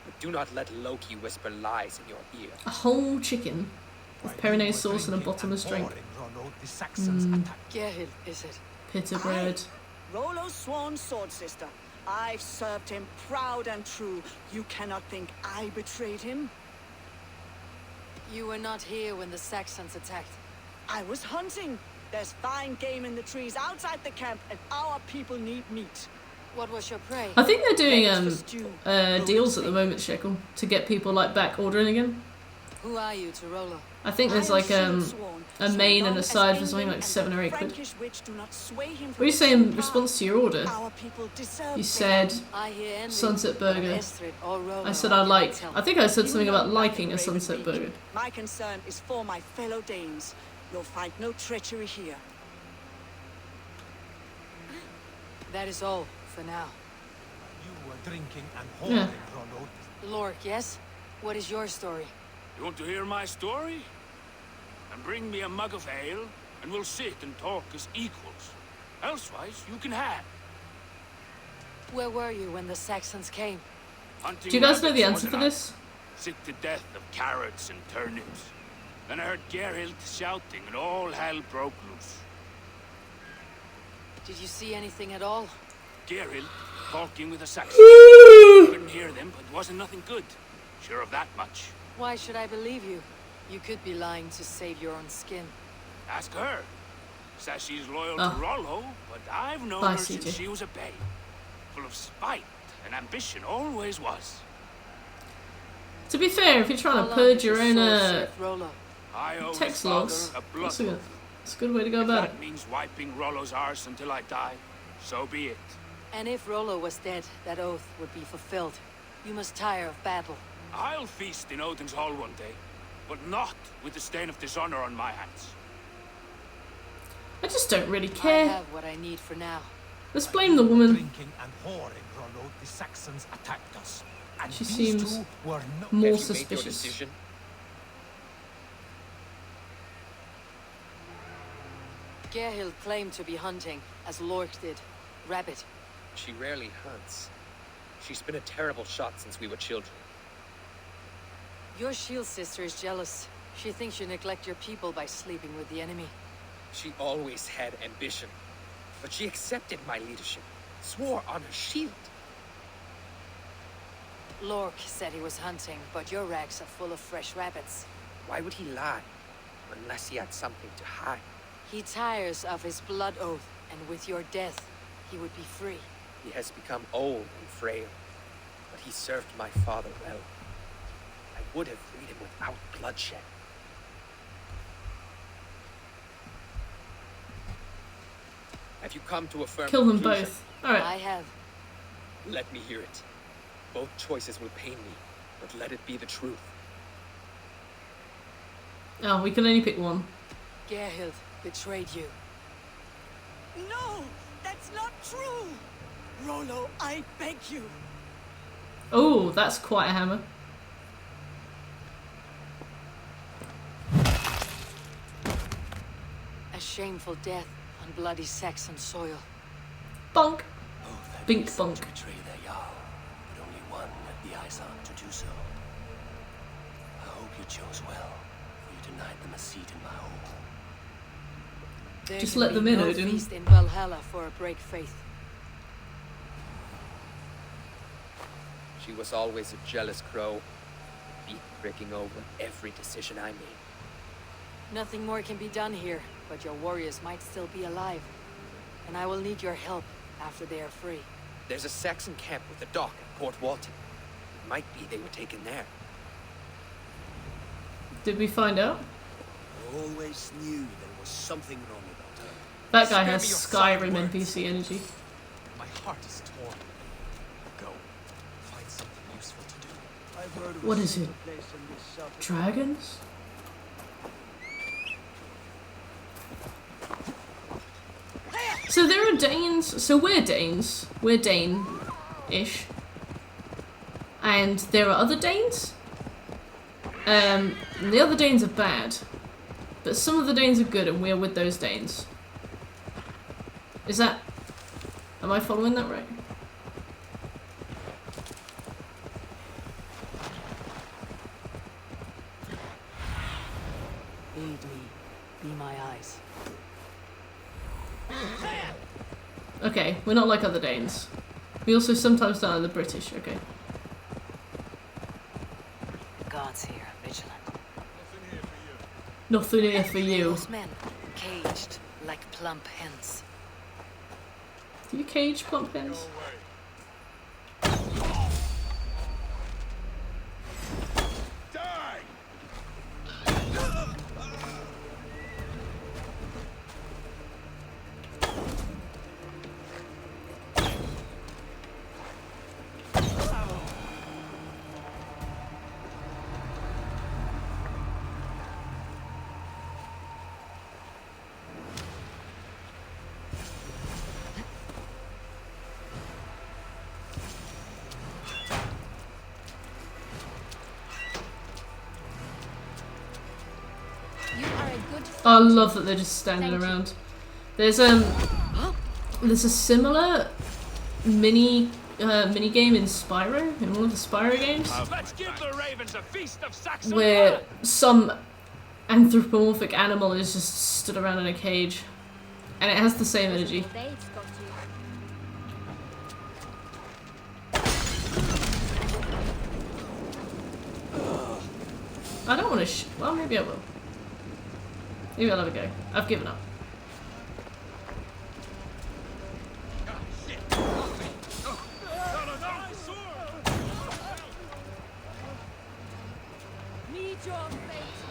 But do not let Loki whisper lies in your ear. A whole chicken with perinade sauce and a bottomless drink. Gerhild, is it? Pita bread. Rollo's sworn sword sister. I've served him proud and true. You cannot think I betrayed him? You were not here when the Saxons attacked. I was hunting. There's fine game in the trees outside the camp, and our people need meat. What was your prey? I think they're doing deals at the moment, Shekel, to get people like back ordering again. Who are you to Rollo? I think there's like a main and a side for something like 7 or 8 quid. What do you say in response to your order? You said Sunset Burger. I said I think I said something about liking a Sunset Burger. My concern is for my fellow Danes. You'll find no treachery here. That is all for now. You were drinking and holding, Rollo. Lork, yes? What is your story? You want to hear my story? And bring me a mug of ale, and we'll sit and talk as equals. Elsewise, you can have. Where were you when the Saxons came? Hunting Do you guys know the rabbits, answer for wasn't I? this? Sick to death of carrots and turnips. Then I heard Gerhild shouting, and all hell broke loose. Did you see anything at all? Gerhild talking with the Saxons. Couldn't hear them, but it wasn't nothing good. Sure of that much. Why should I believe you? You could be lying to save your own skin. Ask her. Says she's loyal to Rollo, but I've known her since she was a babe. Full of spite and ambition, always was. To be fair, if you're trying to purge your own text logs, that's a good way to go about it. That means wiping Rollo's arse until I die. So be it. And if Rollo was dead, that oath would be fulfilled. You must tire of battle. I'll feast in Odin's hall one day, but not with the stain of dishonor on my hands. I just don't really care. I have what I need for now. Let's blame the woman. Drinking and whoring, Rollo, the Saxons attacked us. And She these seems two were more suspicious. Gerhild claimed to be hunting, as Lork did. Rabbit. She rarely hunts. She's been a terrible shot since we were children. Your shield sister is jealous. She thinks you neglect your people by sleeping with the enemy. She always had ambition. But she accepted my leadership. Swore on her shield. Lork said he was hunting, but your racks are full of fresh rabbits. Why would he lie? Unless he had something to hide. He tires of his blood oath, and with your death, he would be free. He has become old and frail. But he served my father well. would have freed him without bloodshed. Have you come to a firm Kill them conclusion? both. Alright. I have. Let me hear it. Both choices will pain me, but let it be the truth. Oh, we can only pick one. Gerhild betrayed you. No, that's not true. Rollo, I beg you. Oh, that's quite a hammer. A shameful death on bloody Saxon soil. Bonk. Both had Bink reason bonk. to betray their Jarl, but only one had the eyes on to do so. I hope you chose well, for you denied them a seat in my home. There Just can let be them in, no Odin. feast in Valhalla for a break faith. She was always a jealous crow, deep pricking over every decision I made. Nothing more can be done here, but your warriors might still be alive. And I will need your help after they are free. There's a Saxon camp with a dock at Port Walton. It might be they were taken there. Did we find out? I always knew there was something wrong about her. That guy Spare has me your soft Skyrim words. NPC energy. My heart is torn. Go. Find something useful to do. I've heard of What a is safer it? place in this south of Dragons? So there are Danes, so we're Danes. We're Dane-ish. And there are other Danes? And the other Danes are bad. But some of the Danes are good and we're with those Danes. Is that... Am I following that right? Aid me. Be my eyes. Okay, we're not like other Danes. We also sometimes don't like the British, okay. Gods here are vigilant. Nothing here for you. Those men, caged like plump hens. Do you cage plump hens? I love that they're just standing around. There's a similar mini game in Spyro, in one of the Spyro games, Let's give the ravens a feast of Saxon where blood. some anthropomorphic animal is just stood around in a cage, and it has the same energy. I don't want to well, maybe I will. Maybe I'll have a go. I've given up. Meet your fate.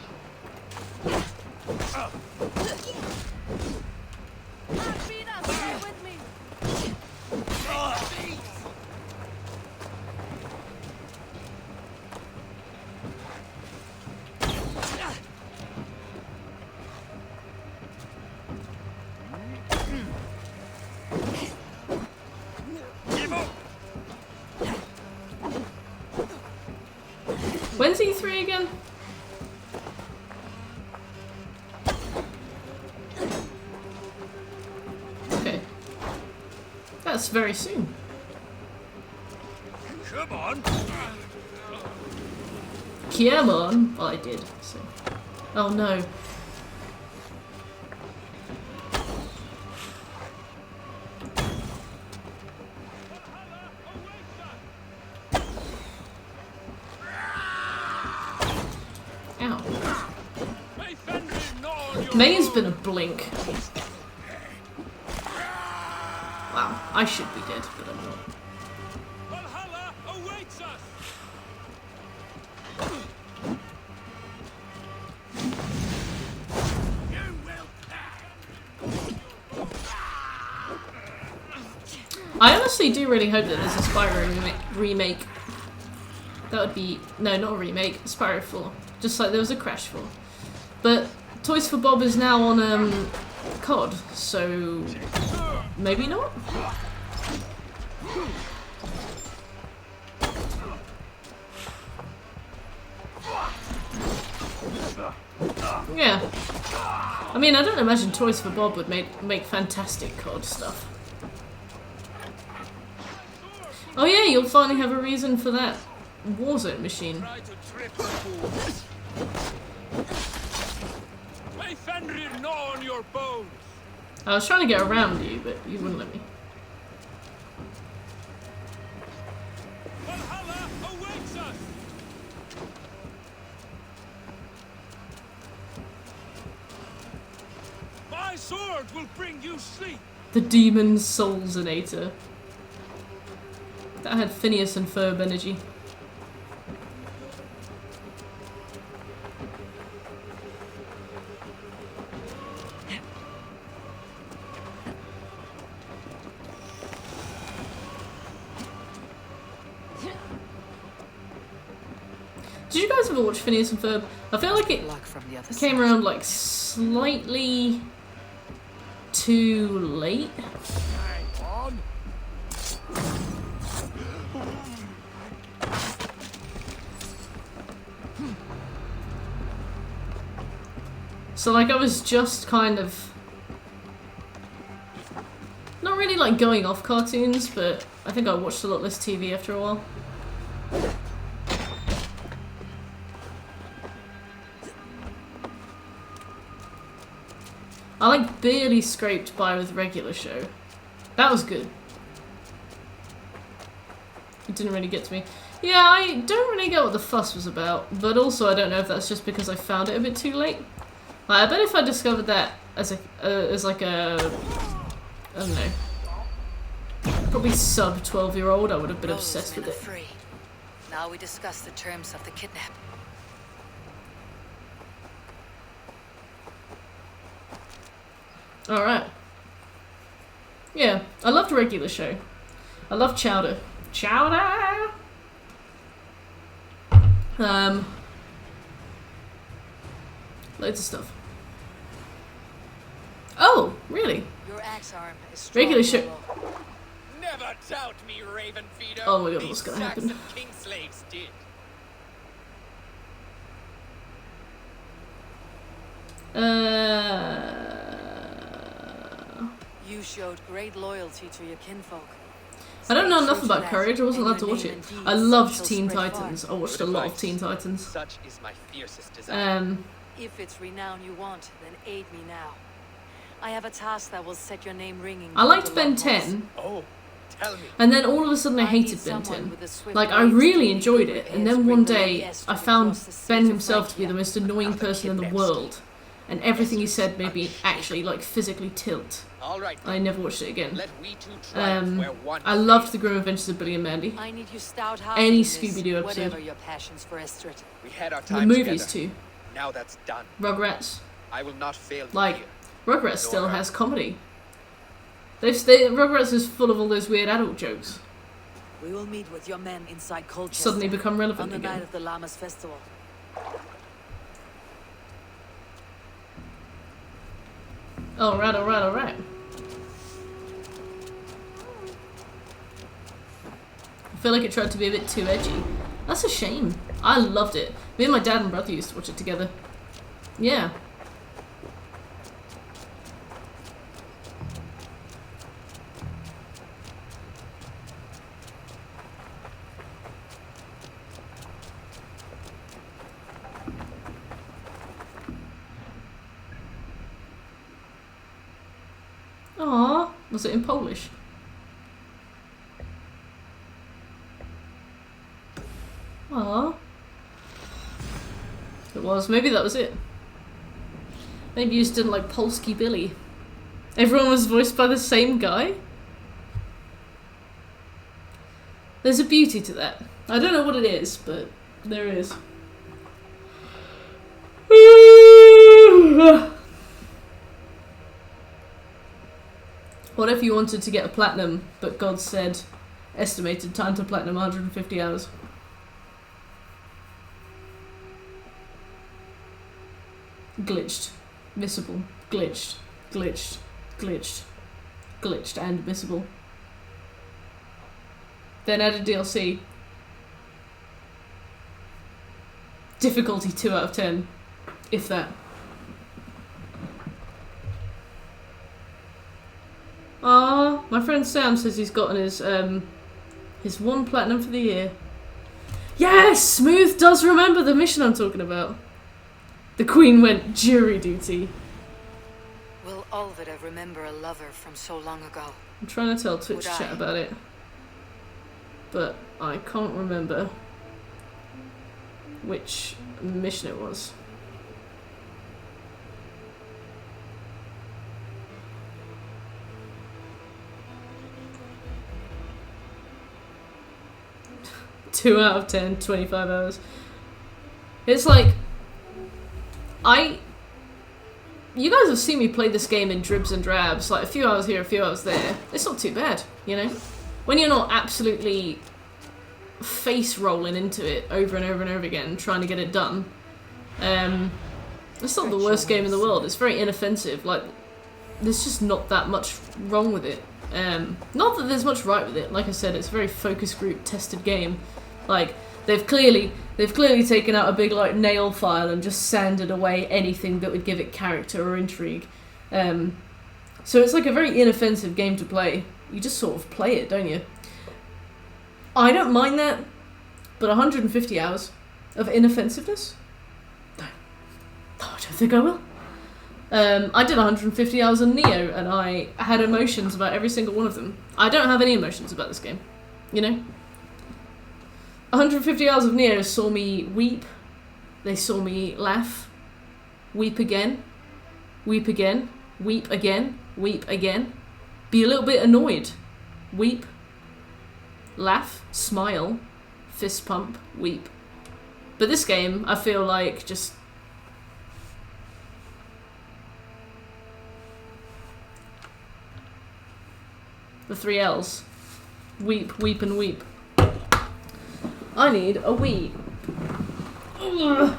Arvina, stay with me. When's E3 again? Okay. That's very soon. Come on. Come on. Well, I did, so. Oh no. May's been a blink. Wow, I should be dead, but I'm not. Valhalla awaits us. I honestly do really hope that there's a Spyro remake. That would be... No, not a remake. Spyro 4. Just like there was a Crash 4. But Toys for Bob is now on COD, so... Maybe not? Yeah. I mean, I don't imagine Toys for Bob would make fantastic COD stuff. Oh yeah, you'll finally have a reason for that Warzone machine. I was trying to get around you, but you wouldn't let me. Valhalla awaits us. My sword will bring you sleep. The Demon Soulsinator. That had Phineas and Ferb energy. Did you guys ever watch Phineas and Ferb? I feel like it came around like slightly too late. Hang on. So like I was just kind of not really like going off cartoons, but I think I watched a lot less TV after a while. I like barely scraped by with regular show. That was good. It didn't really get to me. Yeah, I don't really get what the fuss was about, but also I don't know if that's just because I found it a bit too late. Like, I bet if I discovered that as like a I don't know, probably sub 12-year-old, I would have been obsessed with it. Free. Now we discuss the terms of the kidnap. Alright. Yeah, I loved regular show. I love Chowder. Chowder! Loads of stuff. Oh, really? Your axe arm is strong. Regular show. Never doubt me, Raven Feeder. Oh my god, what's gonna These happen? Saxon king slaves did. You showed great loyalty to your kinfolk. I don't know enough about Courage, I wasn't allowed to watch it. I loved Teen Titans. I watched a lot of Teen Titans. Such is my fiercest desire. If it's renown you want, then aid me now. I have a task that will set your name ringing. I liked Ben 10. Oh, tell me. And then all of a sudden I hated Ben 10. Like, I really enjoyed it, and then one day I found Ben himself to be the most annoying person in the world. And everything he said made me actually, like, physically tilt. I never watched it again. I loved The Grim Adventures of Billy and Mandy. I need you stout Any Scooby-Doo episode. Whatever your passions for Estrid. We had our The time movies together. too. Now that's done. Rugrats. I will not fail you Like, here. Rugrats still has comedy. Rugrats is full of all those weird adult jokes. We will meet with your men inside Colchester. Suddenly become relevant on the again. night of the Llamas Festival. Alright, alright, alright. I feel like it tried to be a bit too edgy. That's a shame. I loved it. Me and my dad and brother used to watch it together. Yeah. Aww. Was it in Polish? Aww. It was. Maybe that was it. Maybe you just didn't like Polski Billy. Everyone was voiced by the same guy? There's a beauty to that. I don't know what it is, but there is. What what if you wanted to get a platinum, but God said estimated time to platinum 150 hours? Glitched. Missable. Glitched. Glitched. Glitched. Glitched and missable. Then added DLC. Difficulty 2 out of 10. If that. Ah, my friend Sam says he's gotten his 1 platinum for the year. Yes! Smooth does remember the mission I'm talking about. The Queen went jury duty. Will Olvida remember a lover from so long ago? I'm trying to tell Twitch chat about it, but I can't remember which mission it was. Two out of 10, 25 hours. It's like, you guys have seen me play this game in dribs and drabs, like a few hours here, a few hours there. It's not too bad, you know? When you're not absolutely face rolling into it over and over and over again, trying to get it done. It's not the worst game in the world. It's very inoffensive. Like, there's just not that much wrong with it. Not that there's much right with it. Like I said, it's a very focus group tested game. Like, they've clearly taken out a big like nail file and just sanded away anything that would give it character or intrigue. So it's like a very inoffensive game to play. You just sort of play it, don't you? I don't mind that, but 150 hours of inoffensiveness? No, I don't think I will. I did 150 hours on Neo, and I had emotions about every single one of them. I don't have any emotions about this game, you know? 150 hours of Neo saw me weep, they saw me laugh, weep again, weep again, weep again, weep again, be a little bit annoyed, weep, laugh, smile, fist pump, weep. But this game, I feel like just... the 3 L's. Weep, weep and weep. I need a weep. Ugh.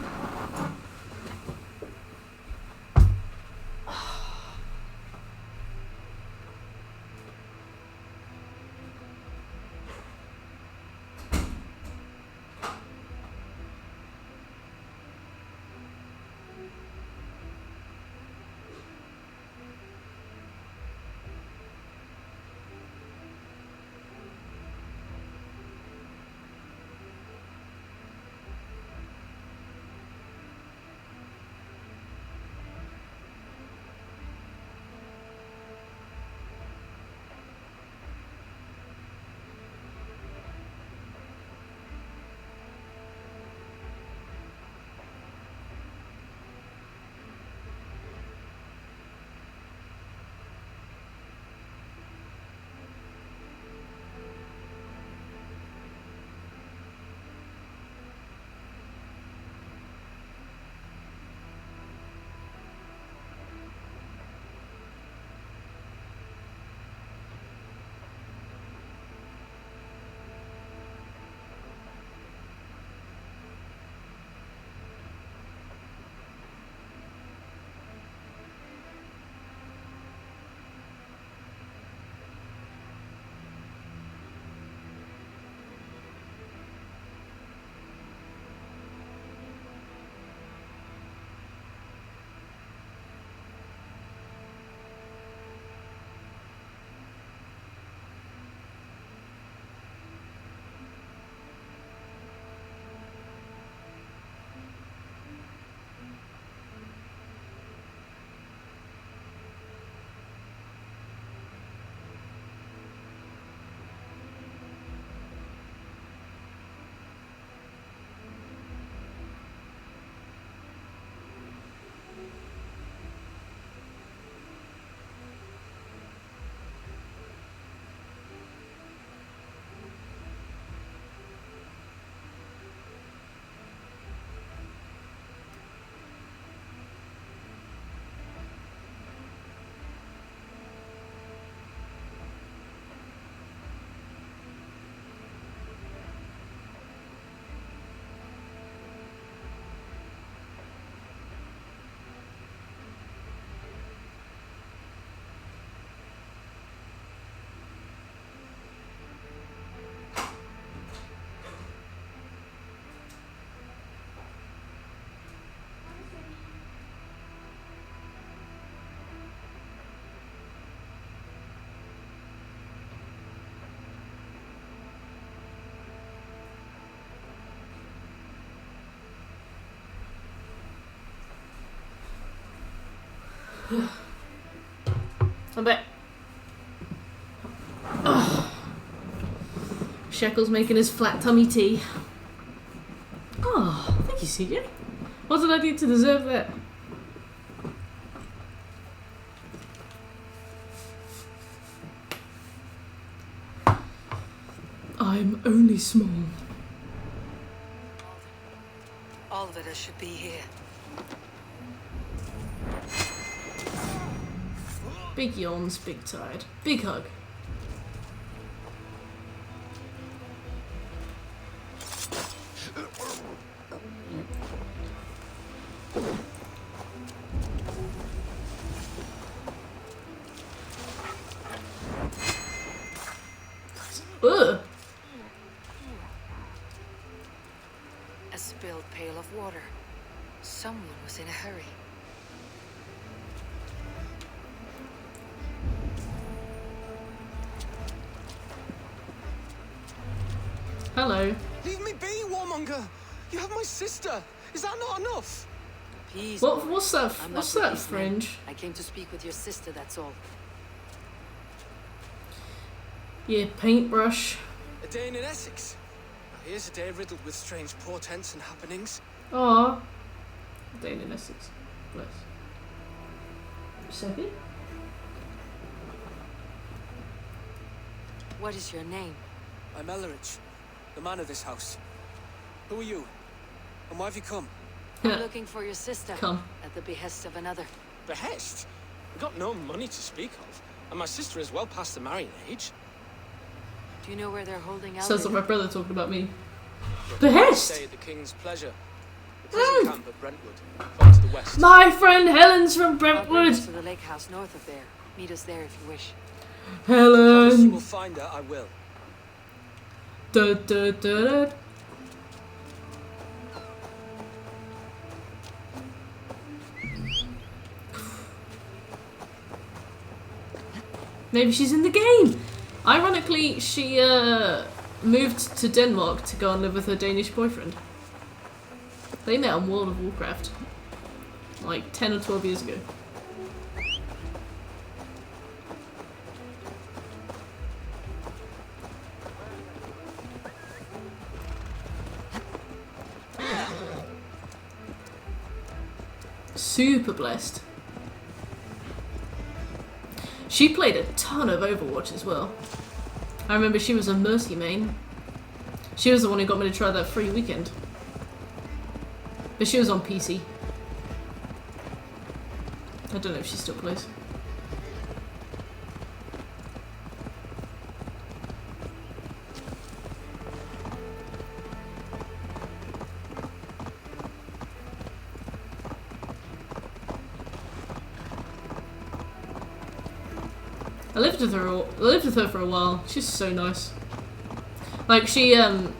I bet. Shekel's making his flat tummy tea. Oh, thank you, CJ. What did I do to deserve that? I'm only small. All of it should be here. Big yawns, big tide, big hug. Ugh. A spilled pail of water. Someone was in a hurry. Hello. Leave me be, warmonger! You have my sister! Is that not enough? Peace, What's that? I'm What's not that, policeman. Fringe? I came to speak with your sister, that's all. Yeah, paintbrush. A day in Essex. Now here's a day riddled with strange portents and happenings. Aww. Dane in Essex. Bless. Second? What is your name? I'm Ellerich, the man of this house. Who are you? And why have you come? I'm looking for your sister. Come. At the behest of another. Behest? We've got no money to speak of, and my sister is well past the marrying age. Do you know where they're holding out? Sounds like my brother talking about me. Behest! Stay at the king's pleasure. The prison camp at Brentwood, far to the west. My friend Helen's from I'll bring Brentwood. us to the lake house north of there. Meet us there if you wish. Promise you Helen. will find her, I will. Da, da, da, da. Maybe she's in the game. Ironically, she moved to Denmark to go and live with her Danish boyfriend. They met on World of Warcraft like 10 or 12 years ago. Super blessed. She played a ton of Overwatch as well. I remember she was a Mercy main. She was the one who got me to try that free weekend. But she was on PC. I don't know if she still plays. I lived with her for a while. She's so nice. Like she had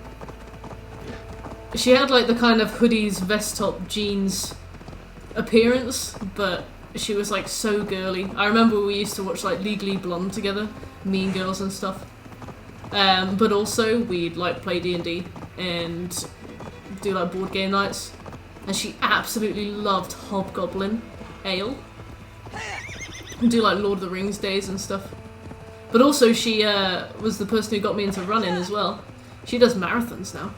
like the kind of hoodies, vest top, jeans appearance, but she was like so girly. I remember we used to watch like Legally Blonde together, Mean Girls and stuff. But also we'd like play D&D and do like board game nights. And she absolutely loved Hobgoblin Ale. And do like Lord of the Rings days and stuff. But also she was the person who got me into running as well. She does marathons now.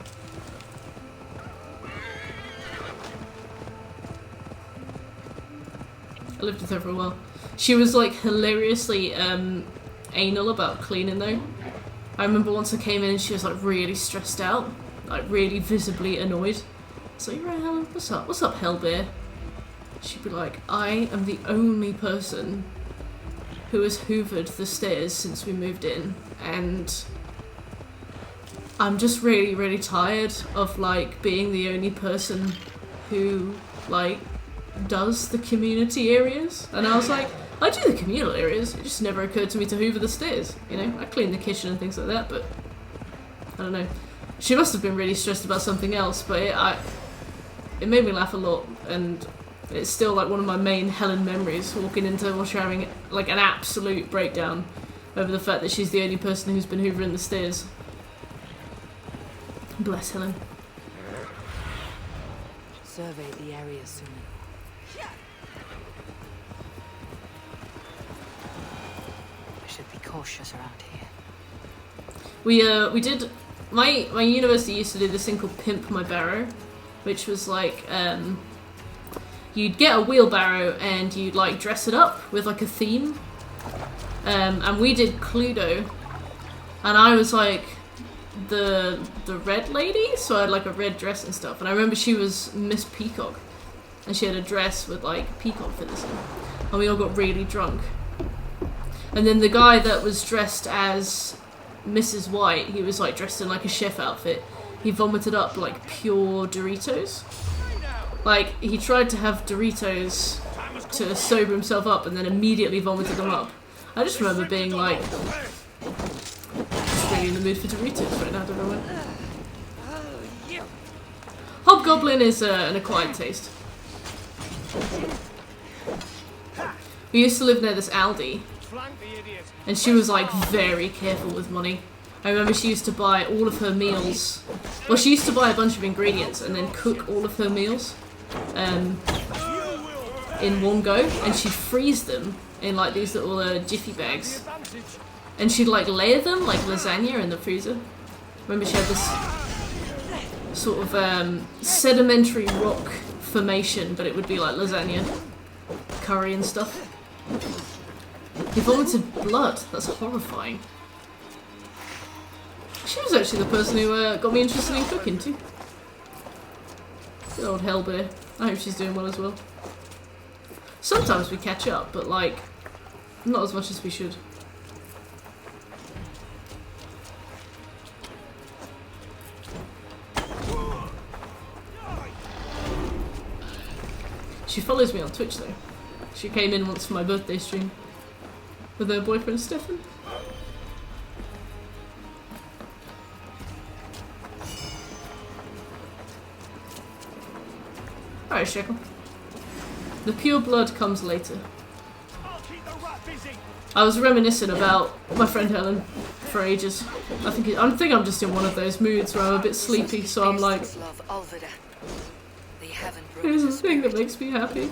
I lived with her for a while. She was like hilariously anal about cleaning though. I remember once I came in and she was like really stressed out. Like really visibly annoyed. So you're right, Helen, what's up? What's up, Hellbear? She'd be like, I am the only person who has hoovered the stairs since we moved in, and I'm just really, really tired of like being the only person who like does the community areas. And I was like, I do the communal areas, it just never occurred to me to hoover the stairs, you know? I clean the kitchen and things like that, but I don't know. She must have been really stressed about something else, but it made me laugh a lot, and it's still like one of my main Helen memories, walking into her having like an absolute breakdown over the fact that she's the only person who's been hoovering the stairs. Bless Helen. Survey the area soon. should be cautious around here. We did. My university used to do this thing called Pimp My Barrow, which was like you'd get a wheelbarrow and you'd like dress it up with like a theme. And we did Cluedo, and I was like the red lady, so I had like a red dress and stuff. And I remember she was Miss Peacock, and she had a dress with like peacock feathers in, and we all got really drunk. And then the guy that was dressed as Mrs. White, he was like dressed in like a chef outfit. He vomited up like pure Doritos. Like he tried to have Doritos to sober himself up, and then immediately vomited them up. I just remember being like, just really in the mood for Doritos right now, don't know when. Hobgoblin is an acquired taste. We used to live near this Aldi, and she was like very careful with money. I remember she used to buy all of her meals. Well, she used to buy a bunch of ingredients and then cook all of her meals in one go, and she'd freeze them in like these little jiffy bags, and she'd like layer them like lasagna in the freezer. Remember she had this sort of sedimentary rock formation, but it would be like lasagna, curry and stuff. He vomited blood. That's horrifying. She was actually the person who got me interested in cooking too. Good old Hellbear. I hope she's doing well as well. Sometimes we catch up, but like, not as much as we should. She follows me on Twitch though. She came in once for my birthday stream with her boyfriend Stefan. Alright, Shekel. The pure blood comes later. I was reminiscing about my friend Helen for ages. I think I'm just in one of those moods where I'm a bit sleepy, so I'm like, here's the thing that makes me happy.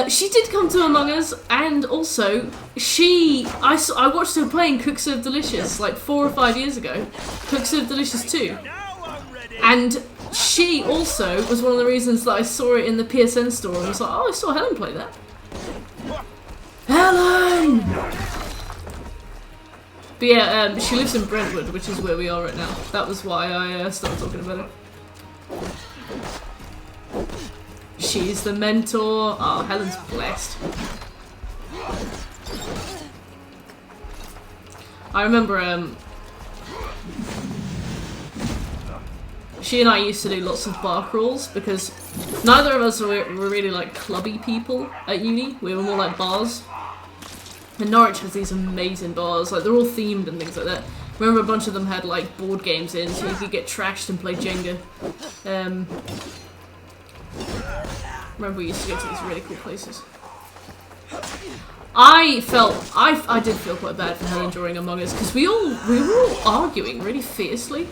She did come to Among Us, and also I watched her playing Cook Serve Delicious like 4 or 5 years ago, Cook Serve Delicious 2, and she also was one of the reasons that I saw it in the PSN store and was like, oh, I saw Helen play that. Helen! But yeah, she lives in Brentwood, which is where we are right now. That was why I started talking about it. She's the mentor. Oh, Helen's blessed. I remember, she and I used to do lots of bar crawls because neither of us were really like clubby people at uni. We were more like bars. And Norwich has these amazing bars, like they're all themed and things like that. Remember a bunch of them had like board games in, so you could get trashed and play Jenga. Remember we used to go to these really cool places. I did feel quite bad for Helen during Among Us because we were all arguing really fiercely.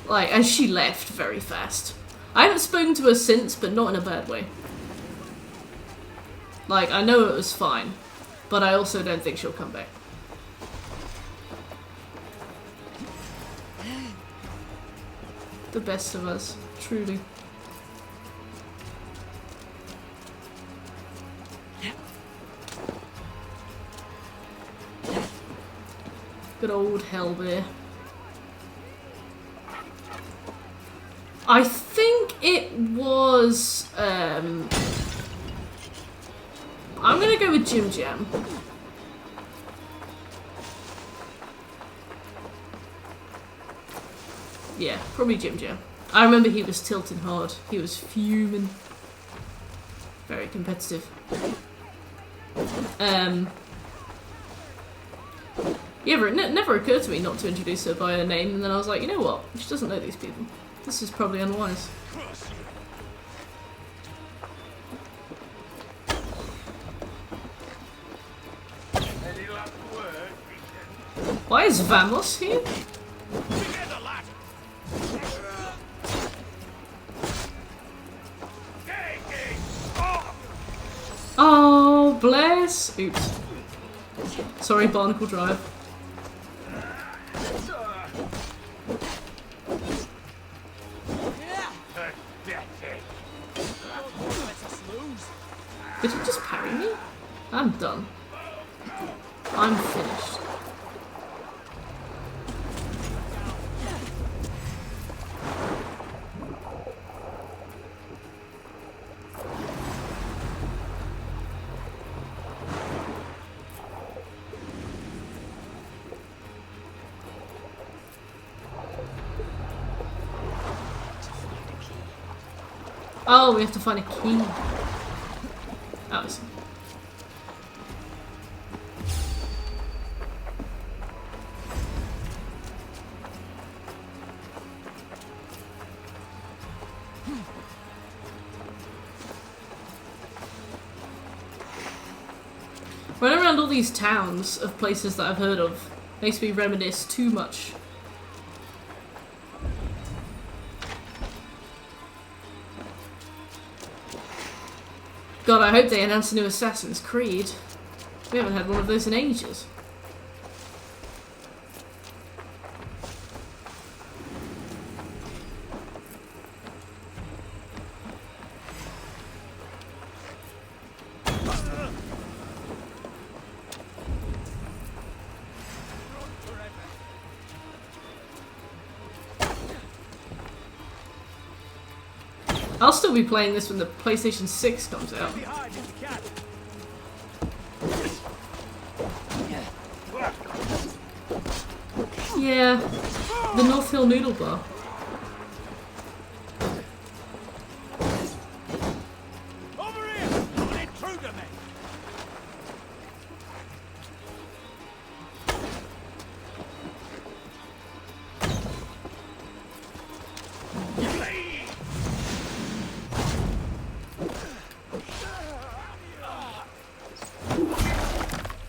Like, and she left very fast. I haven't spoken to her since, but not in a bad way. Like, I know it was fine, but I also don't think she'll come back. The best of us, truly. Good old Hellbear. I think it was, I'm gonna go with Jim Jam. Yeah, probably Jim Jam. I remember he was tilting hard. He was fuming. Very competitive. Yeah, but it never occurred to me not to introduce her by her name, and then I was like, you know what? She doesn't know these people. This is probably unwise. Why is Vamos here? guess? Oops. Sorry, Barnacle Drive. Did he just parry me? I'm done. I'm finished. Oh, we have to find a key. Oh, I see. Running around all these towns of places that I've heard of makes me reminisce too much. God, I hope they announce a new Assassin's Creed. We haven't had one of those in ages. I'll still be playing this when the PlayStation 6 comes out. Yeah, the North Hill Noodle Bar. Over here! An intruder, mate!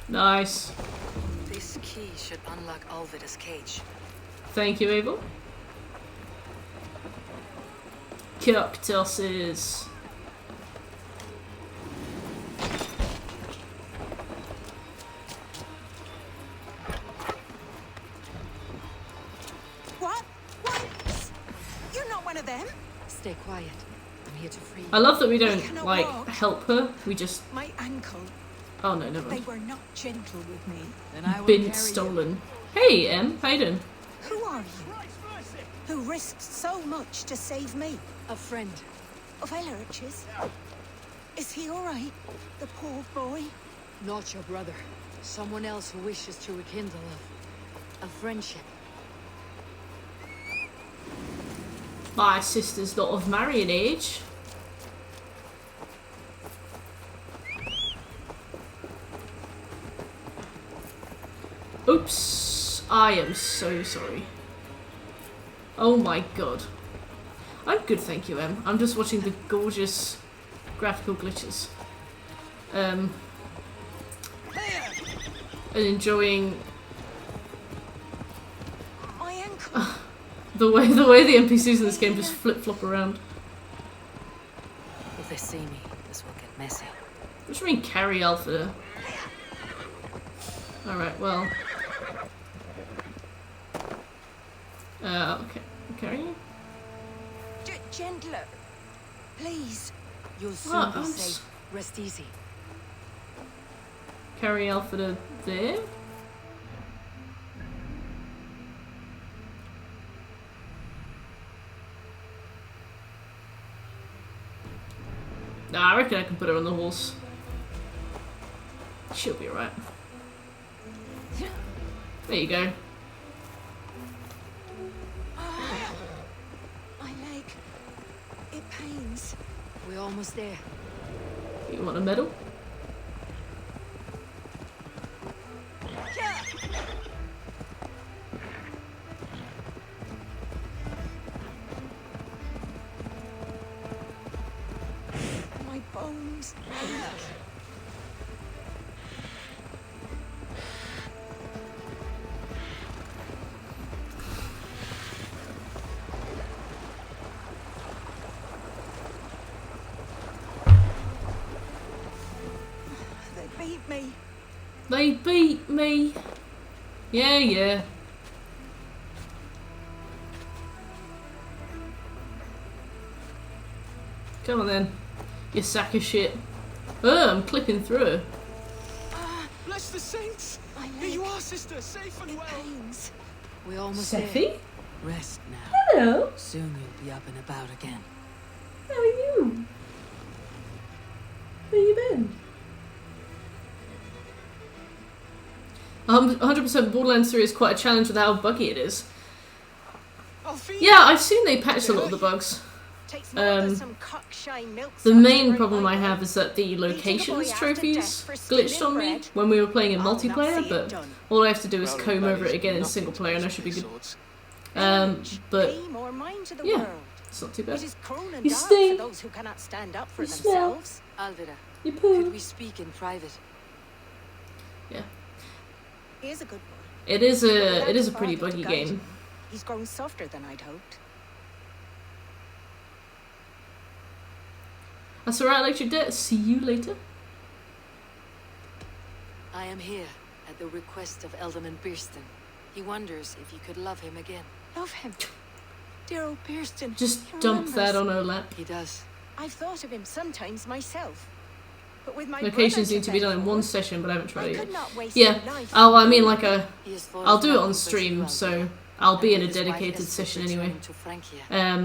Nice. This key should unlock Alvida's cage. Thank you, Abel. Cactuses. What? You're not one of them? Stay quiet. I'm here to free you. I love that we don't, like, help her. We just... My ankle. Oh no, never mind. They were not gentle with me. Then I will Been carry stolen. Hey, Em. How you doing? Who are you? Who risked so much to save me? A friend. Of Elrich's? Is he alright? The poor boy? Not your brother. Someone else who wishes to rekindle a friendship. My sister's not of marrying age. Oops. I am so sorry. Oh my god. I'm good, thank you, Em. I'm just watching the gorgeous graphical glitches. And enjoying My ankle. the way the NPCs in this game just flip-flop around. If they see me, this will get messy. What do you mean carry Alpha? Alright, well. Okay. I'm carrying you? Gentler. Please. You'll soon be safe. Rest easy. Carry Alpha to there? Nah, I reckon I can put her on the horse. She'll be alright. There you go. My leg. It pains. We're almost there. You want a medal? My bones. They beat me. They beat me. Yeah, yeah. Come on then, you sack of shit. Oh, I'm clipping through. Bless the saints! Here you are, sister, safe and well. Pains. We're almost Seffi? there. Rest now. Hello. Soon you'll be up and about again. How are you? Where you been? 100% Borderlands 3 is quite a challenge with how buggy it is. Yeah, I've seen they patched a lot of the bugs. The main problem I have is that the locations trophies glitched on me when we were playing in multiplayer, but all I have to do is comb over it again in single player and I should be good. But yeah, it's not too bad. You stink. You smell. Alvida, You poo. could we speak in private? Yeah. He is a good boy. It is a pretty buggy game. He's grown softer than I'd hoped. That's alright, like your debt. See you later. I am here at the request of Alderman Birston. He wonders if you could love him again. Love him. Dear old Birston. Just dump that on her lap. He does. I've thought of him sometimes myself. But with my Locations brother need to be done in fend one for, session, but I haven't tried I could it not waste yet. my Yeah. life. Oh, I mean like a... He is I'll do it nothing on but stream, you, so I'll be in a with his wife dedicated Esther session anyway. returning to Francia,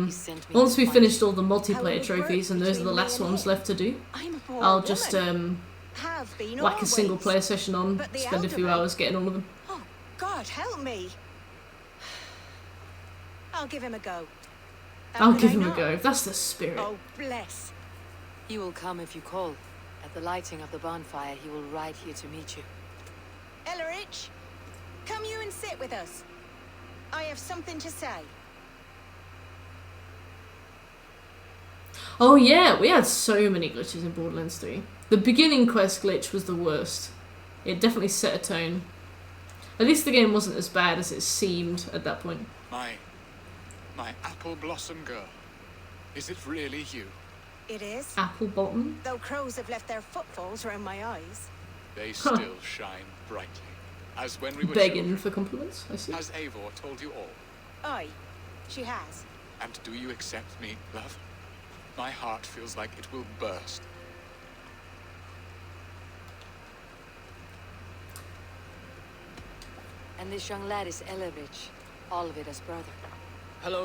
he sent me Once his we've findings. finished all the multiplayer trophies and those are the last ones left to do, I'll just Have been whack a always. single player session on, But the spend a few Alderman- hours getting all of them. Oh, God, help me. I'll give him a go. How I'll could give I him a not? go. That's the spirit. Oh, bless. He will come if you call. At the lighting of the bonfire, he will ride here to meet you. Ellerich, come you and sit with us. I have something to say. Oh yeah, we had so many glitches in Borderlands 3. The beginning quest glitch was the worst. It definitely set a tone. At least the game wasn't as bad as it seemed at that point. My apple blossom girl. Is it really you? It is. Apple bottom? Though crows have left their footfalls around my eyes. They still shine brightly. As when we were Begging children. for compliments, I see. Has Eivor told you all? Aye, she has. And do you accept me, love? My heart feels like it will burst. And this young lad is Ellerich, Alvida's brother. Hello,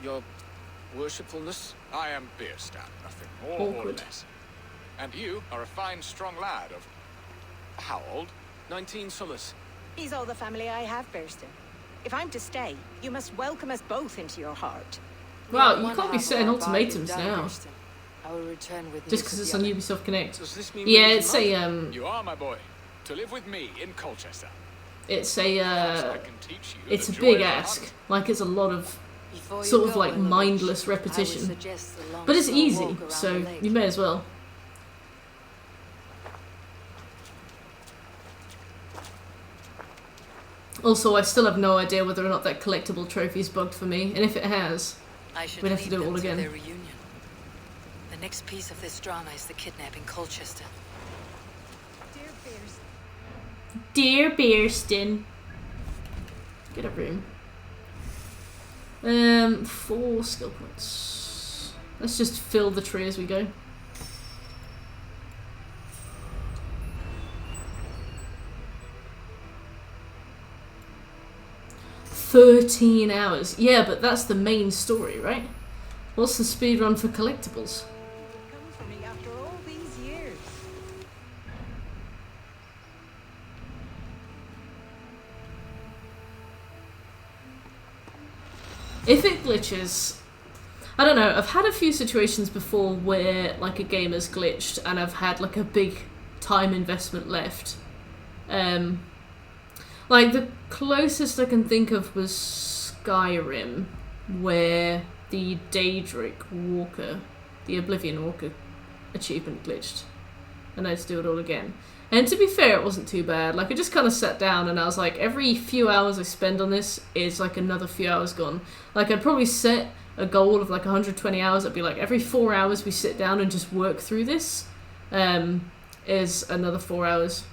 your worshipfulness. I am Bierstadt, nothing more or Awkward. less. And you are a fine, strong lad of... how old? 19 summers. He's all the family I have, Birston. If I'm to stay, you must welcome us both into your heart. Wow, you can't be setting ultimatums now. I will return with Just because it's on Ubisoft Connect. Does this mean Yeah, we're it's a You are my boy. To live with me in Colchester. it's I a can teach you it's the a joy big of the ask. hunt. Like it's a lot of Before you sort of go, like Ellerich, mindless I would repetition. suggest a long, But it's slow easy, walk around so the lake. you may as well. Also, I still have no idea whether or not that collectible trophy's bugged for me, and if it has, I should we'd have to lead do it them all again. Their reunion. The next piece of this drama is the kidnapping Colchester. Dear Bierston. Get a room. 4 skill points. Let's just fill the tree as we go. $13 hours. Yeah, but that's the main story, right? What's the speedrun for collectibles? Come for me after all these years. If it glitches, I don't know, I've had a few situations before where like a game has glitched and I've had like a big time investment left. Like the closest I can think of was Skyrim, where the Daedric Walker, the Oblivion Walker achievement glitched. And I had to do it all again. And to be fair, it wasn't too bad. Like, I just kind of sat down and I was like, every few hours I spend on this is like another few hours gone. Like, I'd probably set a goal of like 120 hours. It'd be like every 4 hours we sit down and just work through this. is another 4 hours.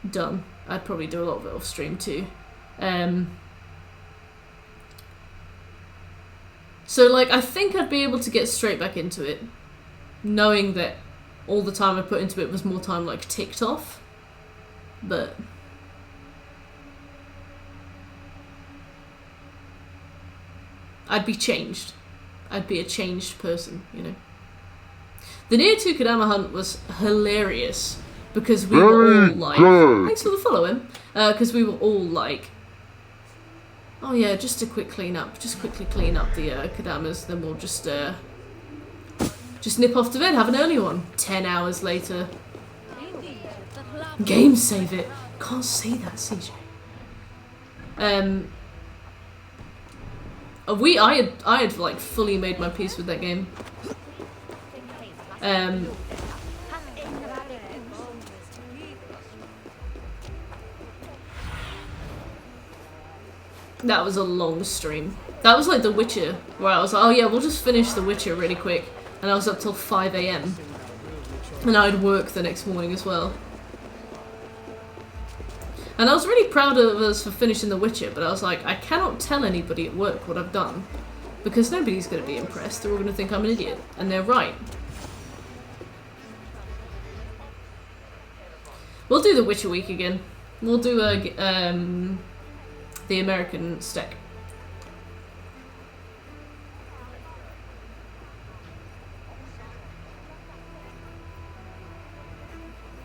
Done. I'd probably do a lot of it off stream too. So like, I think I'd be able to get straight back into it, knowing that all the time I put into it was more time like ticked off. But I'd be changed. I'd be a changed person, you know. The Near to Kodama hunt was hilarious because we were all like, thanks for the follow in, because we were all like, oh yeah, just a quick clean up, just quickly clean up the Kodamas, then we'll just nip off to bed, have an early one. 10 hours later. Game save it. Can't say that, CJ. I had like fully made my peace with that game. That was a long stream. That was like The Witcher, where I was like, oh yeah, we'll just finish The Witcher really quick. And I was up till 5 AM. And I'd work the next morning as well. And I was really proud of us for finishing The Witcher, but I was like, I cannot tell anybody at work what I've done. Because nobody's going to be impressed. They're all going to think I'm an idiot. And they're right. We'll do The Witcher week again. We'll do the American stack.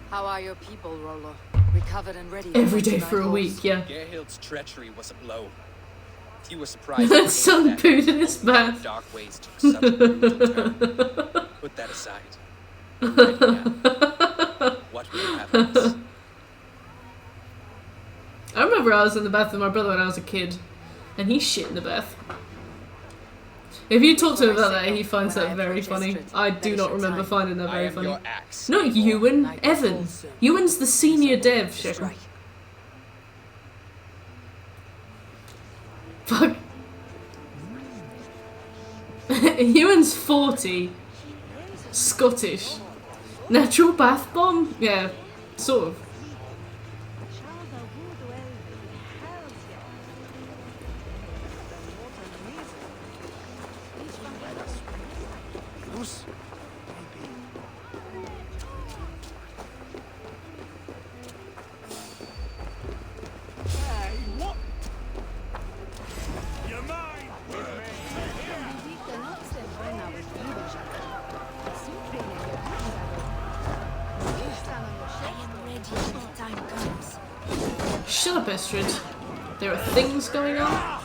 How are your people, Rollo? Recovered and ready? Every day for a week, yeah. Gerhild's treachery was a blow. He was surprised. That son pooed in his bath. Dark ways took such a brutal turn. Put that aside. Right now, what will happen next? I remember I was in the bath with my brother when I was a kid, and he shit in the bath. If you talk to him about that, he finds that very funny. I do not remember finding that very funny. Not Ewan, Evan. Ewan's the senior dev, Shekhar. Fuck. Ewan's 40. Scottish. Natural bath bomb? Yeah, sort of. Shut up, Estrid. There are things going on.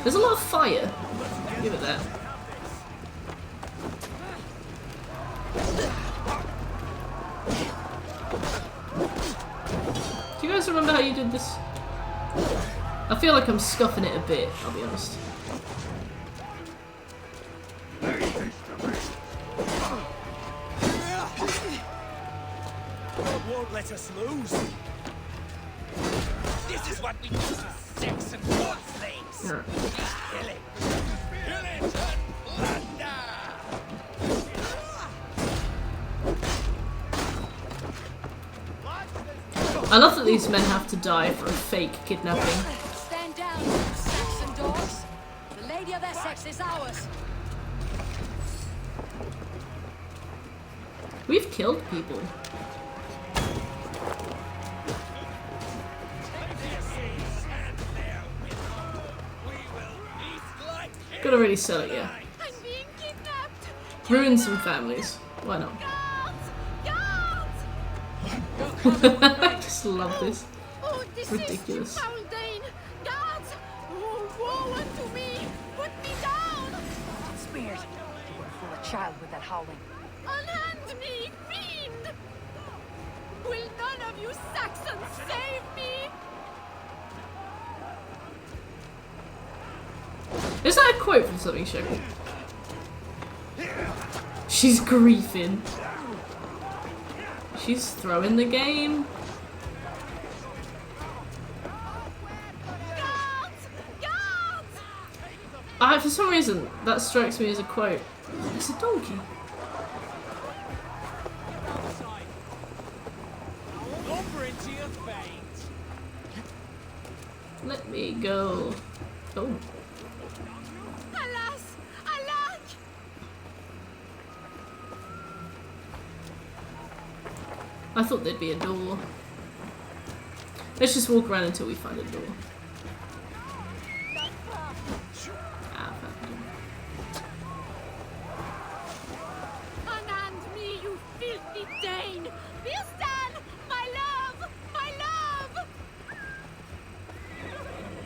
There's a lot of fire. Give it that. Do you guys remember how you did this? I feel like I'm scuffing it a bit, I'll be honest. God won't let us lose. This is what we do to sex and blood slaves. Yeah. Pillage and plunder. I love that these men have to die for a fake kidnapping. Stand down, you Saxon dogs. The Lady of Essex is ours. We've killed people. Gotta really sell it, yeah. Ruin some families. Why not? I just love this. Oh, this ridiculous. Is Haldane. Guards! Oh, woe unto me! Put me down! Spears. You wouldn't fool a child with that howling. Unhand me, fiend! Will none of you Saxons save me? Is that a quote from something, Shekhar? She's griefing. She's throwing the game. For some reason, that strikes me as a quote. It's a donkey. Let me go. Oh. Alas! Alack! I thought there'd be a door. Let's just walk around until we find a door. Ah, found a door. Unhand me, you filthy Dane! Bilstan! My love! My love!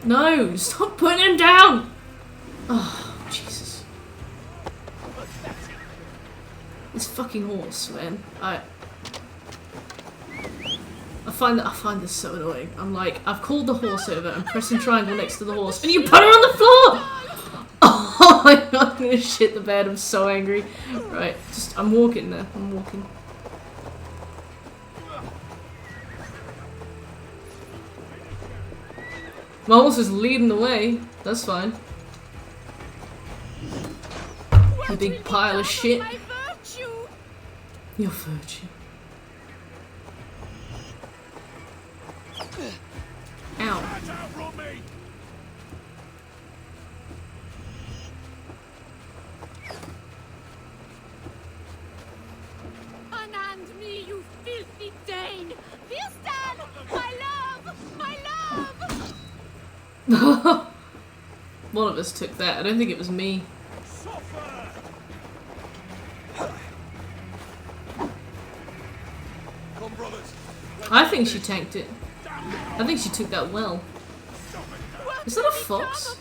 No! Stop putting him down! Oh, Jesus. This fucking horse, man. I find this so annoying. I'm like, I've called the horse over, I'm pressing triangle next to the horse, and you put her on the floor! Oh my god, I'm gonna shit the bed, I'm so angry. Right, just, I'm walking there, I'm walking. My horse is leading the way, that's fine. You big pile of shit. Your virtue. Ow. Unhand me, you filthy Dane! Bilstan! My love! My love! One of us took that. I don't think it was me. I think she tanked it. I think she took that well. Is that a fox?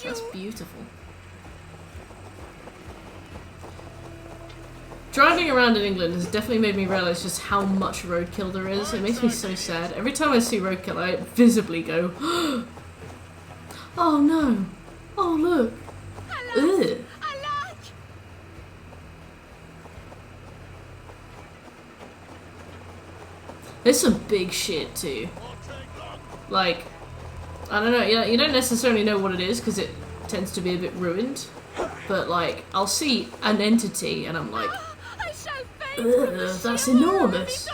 That's beautiful. Driving around in England has definitely made me realise just how much roadkill there is. It makes me so sad. Every time I see roadkill, I visibly go, oh no! Oh look! Ugh. There's some big shit too. Like, I don't know, you don't necessarily know what it is because it tends to be a bit ruined. But like, I'll see an entity and I'm like, ugh, that's enormous.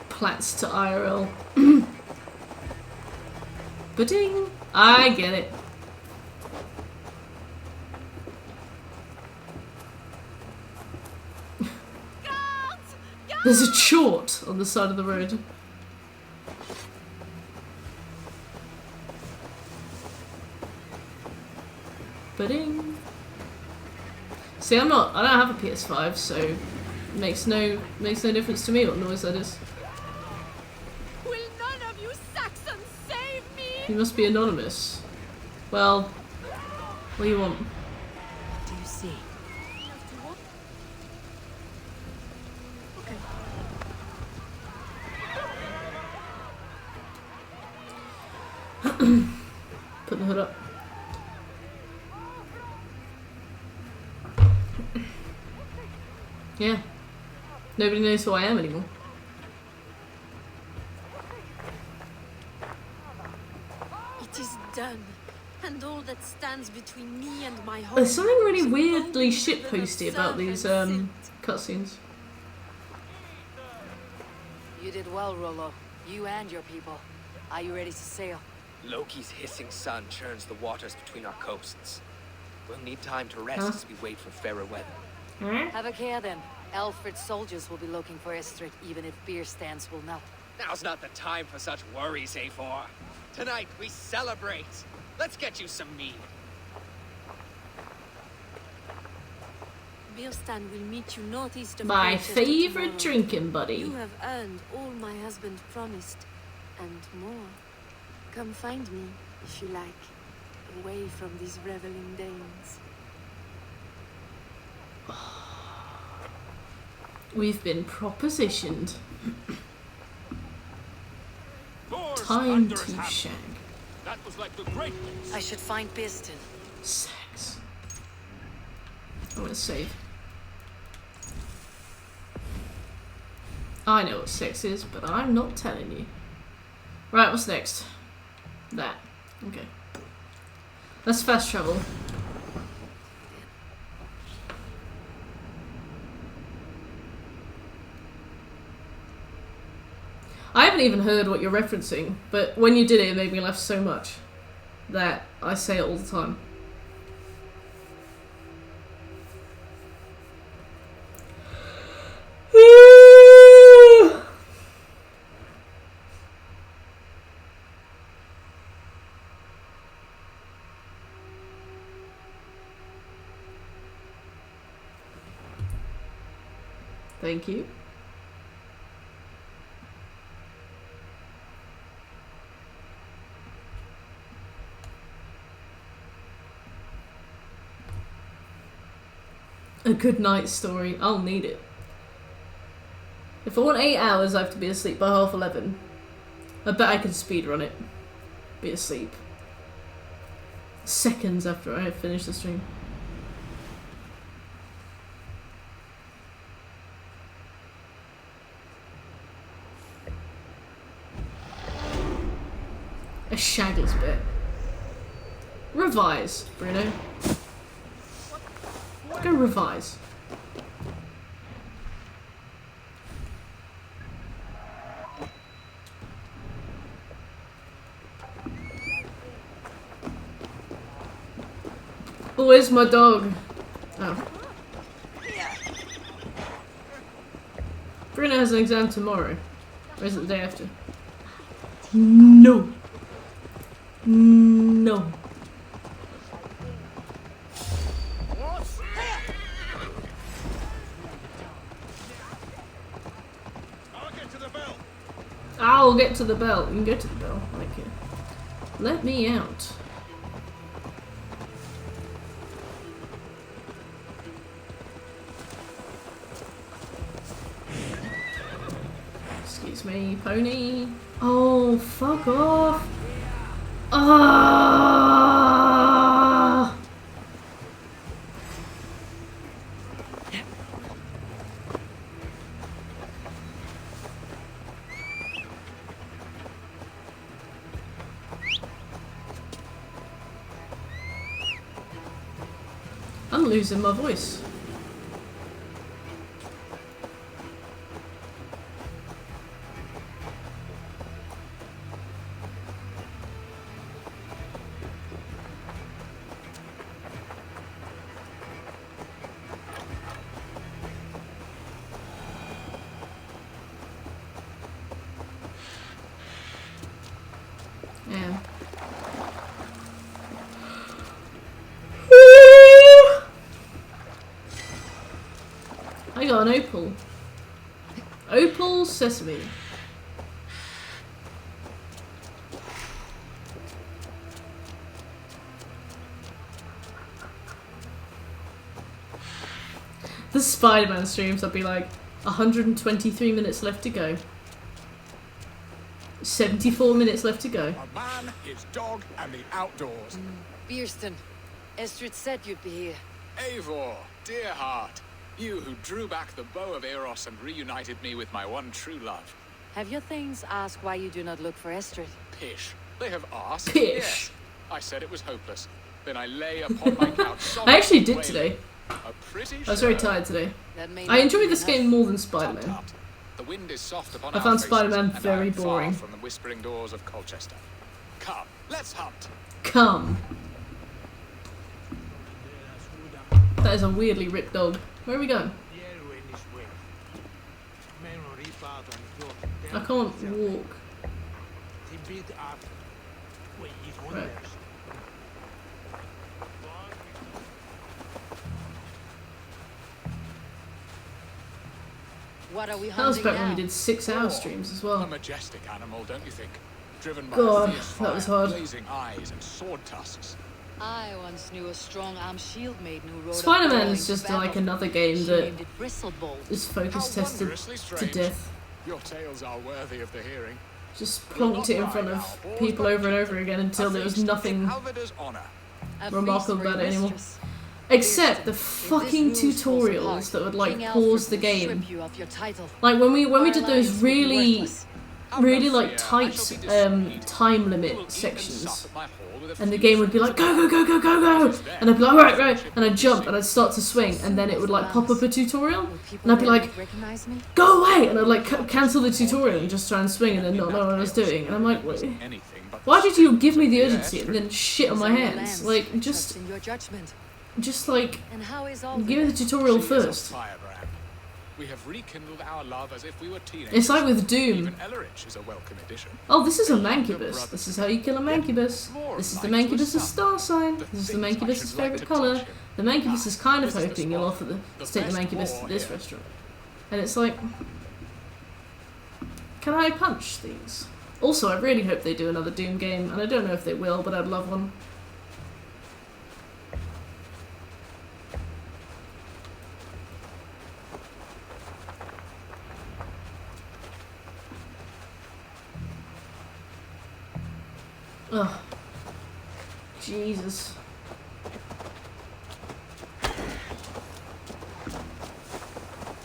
Plats to IRL. Ba-ding! I get it. There's a chort on the side of the road. Ba-ding. See, I don't have a PS5, so it makes no difference to me what noise that is. Will none of you Saxons save me? You must be anonymous. Well, what do you want? What do you see? Put the hood up. Yeah. Nobody knows who I am anymore. It is done. And all that stands between me and my home. There's something really weirdly shitposty about these cutscenes. You did well, Rollo. You and your people. Are you ready to sail? Loki's hissing sun churns the waters between our coasts. We'll need time to rest as we wait for fairer weather. Have a care then. Alfred's soldiers will be looking for Estrid, even if beer stands will not. Now's not the time for such worries, A4. Tonight we celebrate. Let's get you some mead. Bilstan will meet you northeast of My Manchester favorite tomorrow. drinking buddy. You have earned all my husband promised, and more. Come find me, if you like, away from these reveling Danes. We've been propositioned. Time to shag. That was like the greatness. I should find Piston. Sex. I'm gonna save. I know what sex is, but I'm not telling you. Right, what's next? That. Okay. Let's fast travel. I haven't even heard what you're referencing, but when you did it, it made me laugh so much that I say it all the time. Thank you. A good night story. I'll need it. If I want 8 hours, I have to be asleep by 11:30. I bet I can speedrun it. Be asleep. Seconds after I finish the stream. A shaggles bit. Revise, Bruno. Go revise. Oh, where's my dog? Oh. Bruno has an exam tomorrow. Or is it the day after? No. No. I'll get to the bell. You can go to the bell. Like it. Let me out. Excuse me, pony. Oh, fuck off. Ah! I'm losing my voice. Yeah. I got an opal. Opal sesame. The Spider-Man streams, I'd be like, 123 minutes left to go. 74 minutes left to go. A man, his dog, and the outdoors. Bierston, Estrid said you'd be here. Eivor, dear heart. You who drew back the bow of Eros and reunited me with my one true love. Have your things asked why you do not look for Estrid? Pish. They have asked. Pish. Yes. I said it was hopeless. Then I lay upon my couch. I actually did today. A pretty I was very tired today. I enjoyed this game more than Spider-Man. The wind is soft upon I our found faces, Spider-Man and very I'm far boring. from the whispering doors of Colchester. Come, let's hunt. Come. That is a weirdly ripped dog. Where are we going? I can't walk. Right. What are we That was hunting back when we now? did 6-hour streams as well. A majestic animal, don't you think? Driven by God, a fierce that was fire, hard. blazing eyes and sword tusks. I once knew a strong-armed shield maiden who rode Spider-Man a is just battle. like another game She that named it Bristlebolts. is focus tested Wondrously to strange. death. Your tales are worthy of the hearing. Just plonked it in front of people over and over again until there was nothing Alvida's honor. A remarkable feast for about it your anymore. mistress. Except the If this fucking news falls tutorials apart, that would like King pause Alfred the will game. strip you of your title. Like when we Our did those alliance will be really worthless. really like tight time limit sections, and the game would be like go go go go go go, and I'd be like right, and I'd jump and I'd start to swing, and then it would like pop up a tutorial, and I'd be like go away, and I'd like cancel the tutorial and just try and swing and then not know what I was doing, and I'm like wait, why did you give me the urgency and then shit on my hands? Like just like give me the tutorial first. We have rekindled our love as if we were teenagers. It's like with Doom. Even Ellerich is a welcome addition. Oh, this is a mancubus. This is how you kill a mancubus. This is the mancubus's star sign. This is the mancubus's favourite colour. The mancubus is kind of hoping you'll offer to take the mancubus to this restaurant. And it's like, can I punch these? Also, I really hope they do another Doom game, and I don't know if they will, but I'd love one. Ugh. Jesus.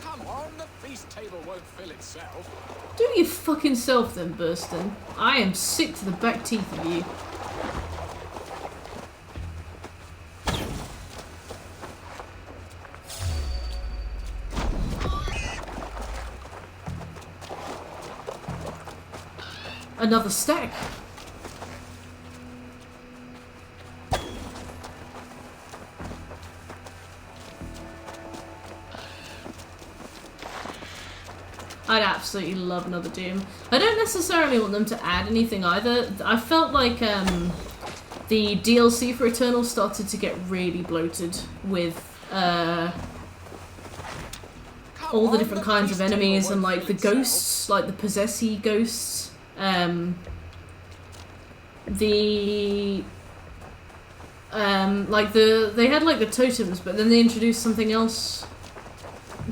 Come on, the feast table won't fill itself. Do your fucking self then, Burston. I am sick to the back teeth of you. Another stack. I'd absolutely love another Doom. I don't necessarily want them to add anything either. I felt like the DLC for Eternal started to get really bloated with all the different kinds of enemies and like the ghosts, like the possessy ghosts. Like they had like the totems, but then they introduced something else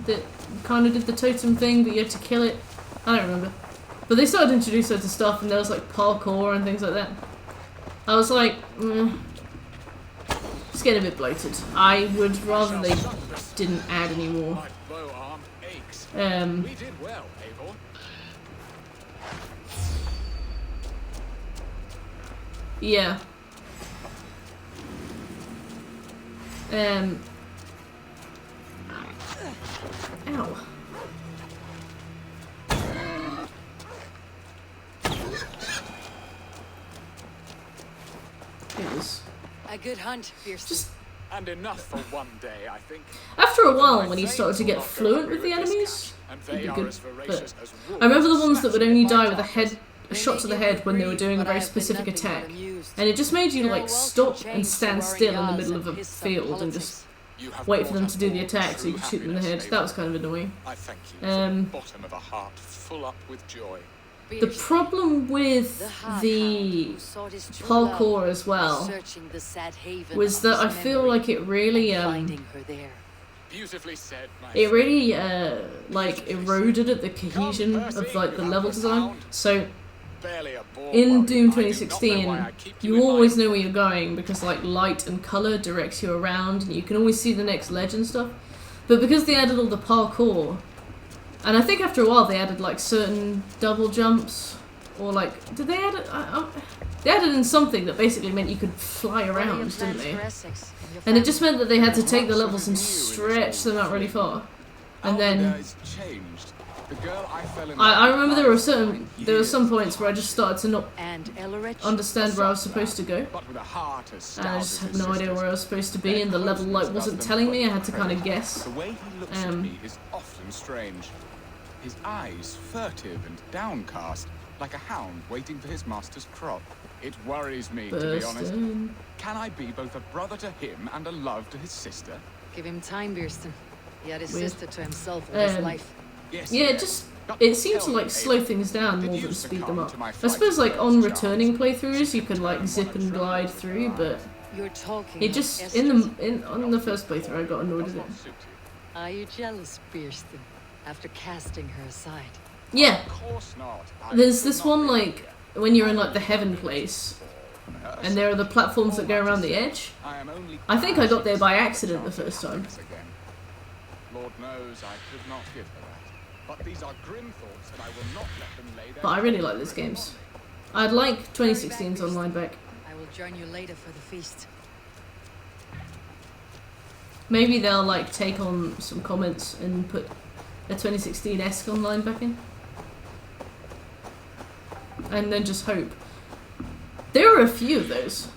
that kind of did the totem thing, but you had to kill it. I don't remember. But they started to introduce loads of stuff, and there was like parkour and things like that. I was like, it's getting a bit bloated. I would rather they didn't add any more. We did well, Eivor. Yeah. Ow. It was a good hunt, Fierce. And enough for one day, I think. After a while, when you started to get fluent with the enemies, it'd be good. But I remember the ones that would only die with a shot to the head when they were doing a very specific attack, and it just made you like stop and stand still in the middle of a field and just wait for them to do the attack so you could shoot them in the head. That was kind of annoying. I thank you from the bottom of a heart full up with joy. The problem with the parkour as well was that I feel like it really like eroded at the cohesion of like the level design. So in Doom 2016, you always know where you're going because like light and colour directs you around, and you can always see the next ledge and stuff. But because they added all the parkour, and I think after a while they added like certain double jumps, or like, did they add it? They added in something that basically meant you could fly around, didn't they? And it just meant that they had to take the levels and stretch them out really far. And then I remember there were some points where I just started to not understand where I was supposed to go, and I just had no idea where I was supposed to be, and the level like wasn't telling me. I had to kind of guess. The way he looks at me is often strange. His eyes furtive and downcast, like a hound waiting for his master's crop. It worries me, to be honest. Can I be both a brother to him and a love to his sister? Give him time, Biersten. He had his sister to himself all his life. Yeah, it seemed to like slow things down more than speed them up. I suppose like on returning playthroughs you can like zip and glide through, but it just on the first playthrough I got annoyed with it. Are you jealous, Biersten, after casting her aside? Yeah. There's this one like when you're in like the heaven place, and there are the platforms that go around the edge. I think I got there by accident the first time. Lord knows I could not give her that. But these are grim thoughts, and I will not let them lay their... But I really like these games. I'd like 2016's online back. I will join you later for the feast. Maybe they'll like take on some comments and put a 2016-esque online back in. And then just hope. There were a few of those.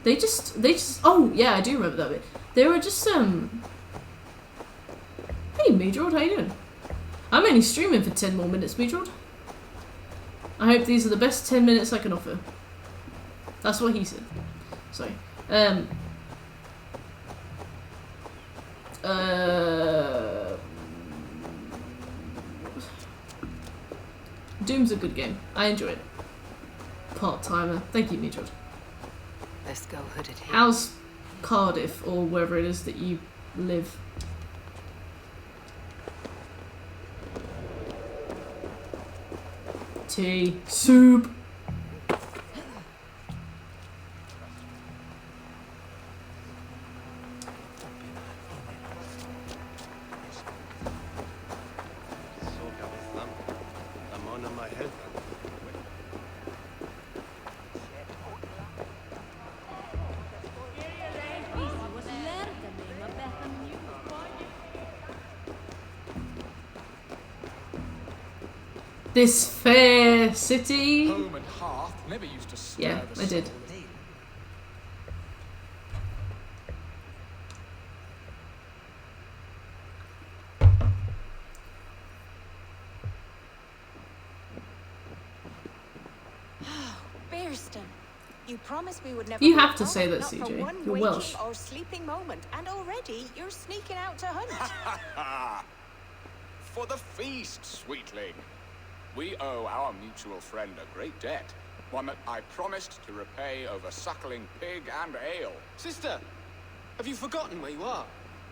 They just oh yeah, I do remember that bit. They were just hey Meadrod, how you doing? I'm only streaming for 10 more minutes, Meadrod. I hope these are the best 10 minutes I can offer. That's what he said. Sorry. Doom's a good game. I enjoy it. Part-timer. Thank you, Meadrod. Let's go hooded here. How's Cardiff, or wherever it is that you live? Tea. Soup. This fair city. Home and hearth never used to stir Yeah, the I did. soul. Bearston, you promised we would never. You be have to apart, say that, not for CJ. one You're waking Welsh. or sleeping moment, and already you're sneaking out to hunt. For the feast, sweetling. We owe our mutual friend a great debt. One that I promised to repay over suckling pig and ale. Sister, have you forgotten where you are?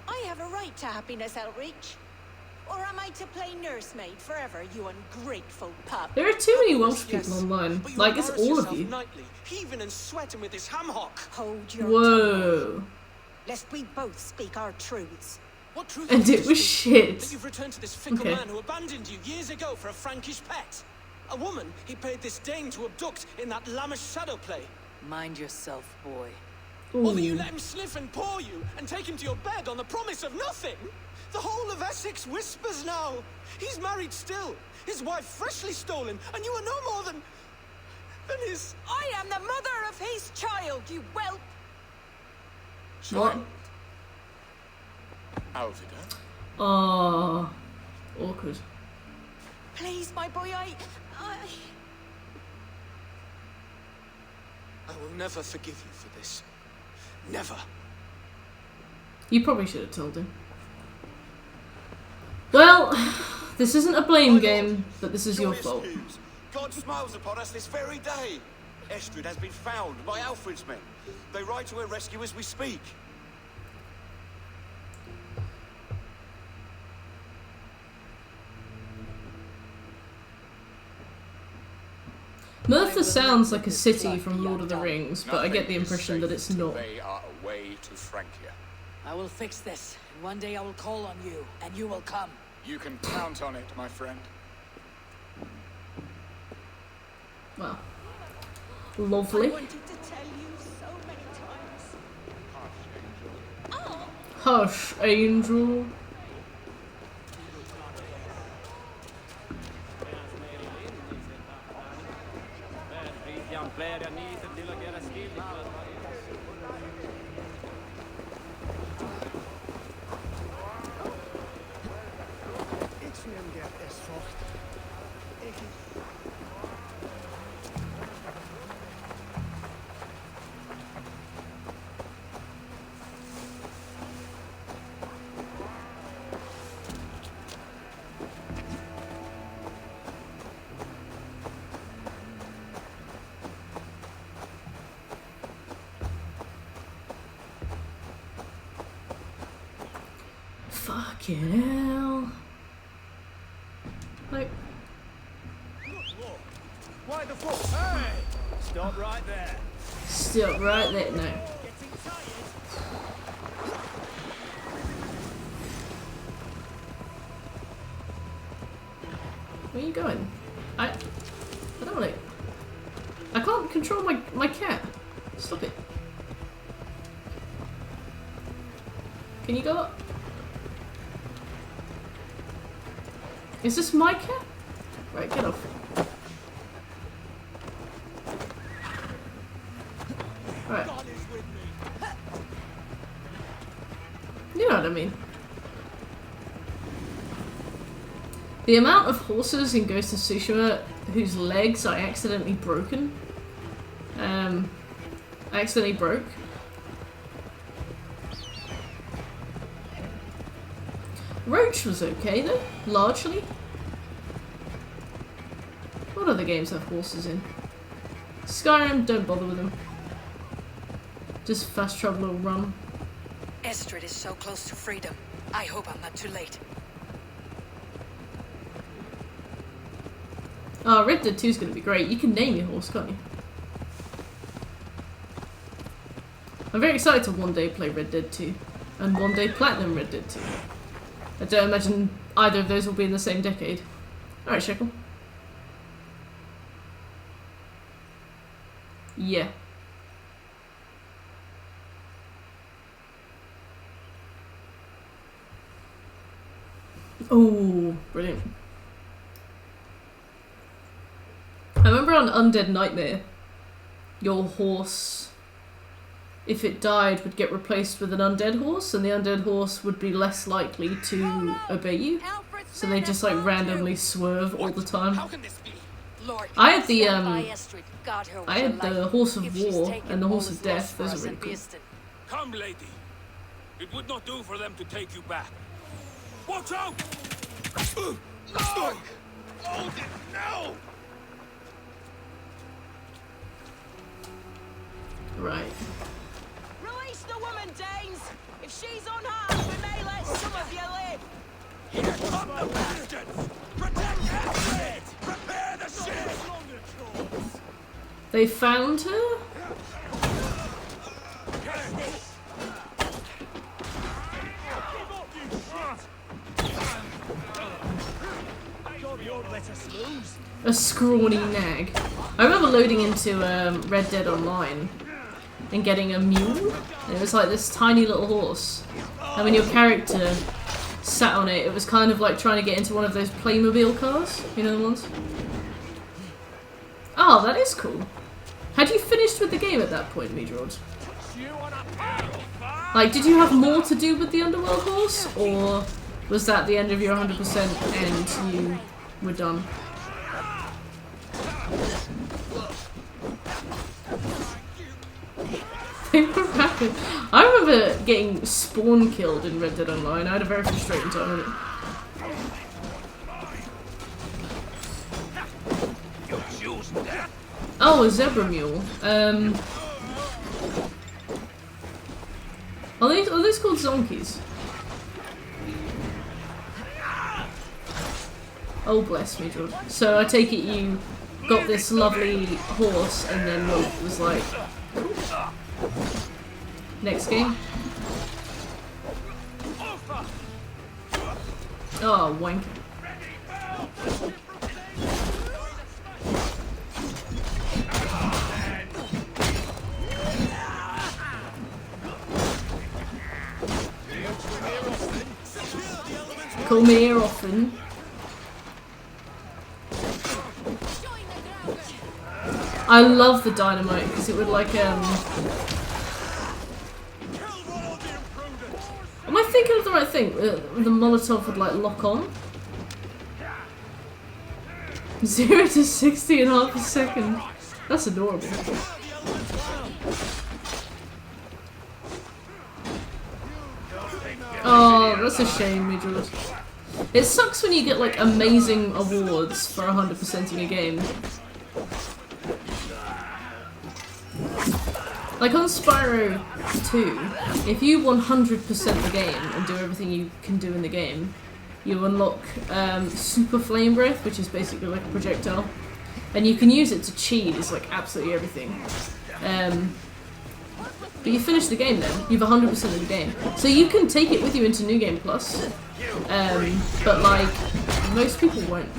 I have a right to happiness outreach. Or am I to play nursemaid forever, you ungrateful pup? There are too many Welsh people online. But you Like, it's embarrass all of yourself you. nightly, heaving and sweating with this ham hock. Hold your Whoa. tongue, lest we both speak our truths. What truth And is it to was speak? shit. That you've returned to this fickle Okay. man who abandoned you years ago for a Frankish pet. A woman he paid this Dane to abduct in that lammish shadow play. Mind yourself, boy. Or that you Ooh. let him sniff and paw you and take him to your bed on the promise of nothing? The whole of Essex whispers now. He's married still, his wife freshly stolen, and you are no more than his... I am the mother of his child, you whelp! What? Alvida? Oh, awkward. Please, my boy, I will never forgive you for this. Never. You probably should have told him. Well, this isn't a blame game, but this is your Joyous fault. news. God smiles upon us this very day. Estrid has been found by Alfred's men. They ride to her rescue as we speak. Merthyr sounds like a city from Lord of the Rings, but I get the impression that it's not. They are away to Francia. I will fix this, and one day I will call on you, and you will come. You can count on it, my friend. Well, I lovely. wanted to tell you so many times. Hush, Angel. Fucking hell. Like, Why the fuck? Hey! Stop right there. stop right there. No. Getting tired? Where are you going? I don't want to. I can't control my cat. Stop it. Can you go up? Is this my cat? Right, get off. Right. You know what I mean. The amount of horses in Ghost of Tsushima whose legs I accidentally broken. I accidentally broke. Roach was okay though, largely. What other games have horses in? Skyrim, don't bother with them. Just fast travel or run. Estrid is so close to freedom. I hope I'm not too late. Oh, Red Dead 2 is going to be great. You can name your horse, can't you? I'm very excited to one day play Red Dead 2 and one day platinum Red Dead 2. I don't imagine either of those will be in the same decade. Alright, Shekel. Yeah. Oh, brilliant. I remember on Undead Nightmare, your horse, if it died, would get replaced with an undead horse, and the undead horse would be less likely to obey you. So they just like randomly swerve all the time. I had the horse of war and the horse of death. Those are really cool. Come, lady. It would not do for them to take you back. Watch out! No! Hold it now! Right. Release the woman, Danes! If she's unharmed, we may let some of you live! Here come the bastards! Protect Astrid! Prepare the ship! They found her? A scrawny nag. I remember loading into Red Dead Online and getting a mule. And it was like this tiny little horse. And when your character sat on it, it was kind of like trying to get into one of those Playmobil cars. You know the ones? Oh, that is cool. Had you finished with the game at that point, Meadrod? Like, did you have more to do with the Underworld horse? Or was that the end of your 100% and you were done? They were rapid. I remember getting spawn killed in Red Dead Online. I had a very frustrating time with it. Oh, a zebra mule. Are these called zonkies? Oh, bless me, George. So I take it you got this lovely horse and then was like, next game. Oh, wank. Call me here often. I love the dynamite because it would like Am I thinking of the right thing? The Molotov would like lock on? 0 to 60 in half a second. That's adorable. Oh, that's a shame, Midget. It sucks when you get like amazing awards for 100%ing a game. Like on Spyro 2, if you 100% the game and do everything you can do in the game, you unlock Super Flame Breath, which is basically like a projectile. And you can use it to cheat, it's like absolutely everything. But you finish the game then, you've 100% of the game. So you can take it with you into New Game Plus. But like, most people won't.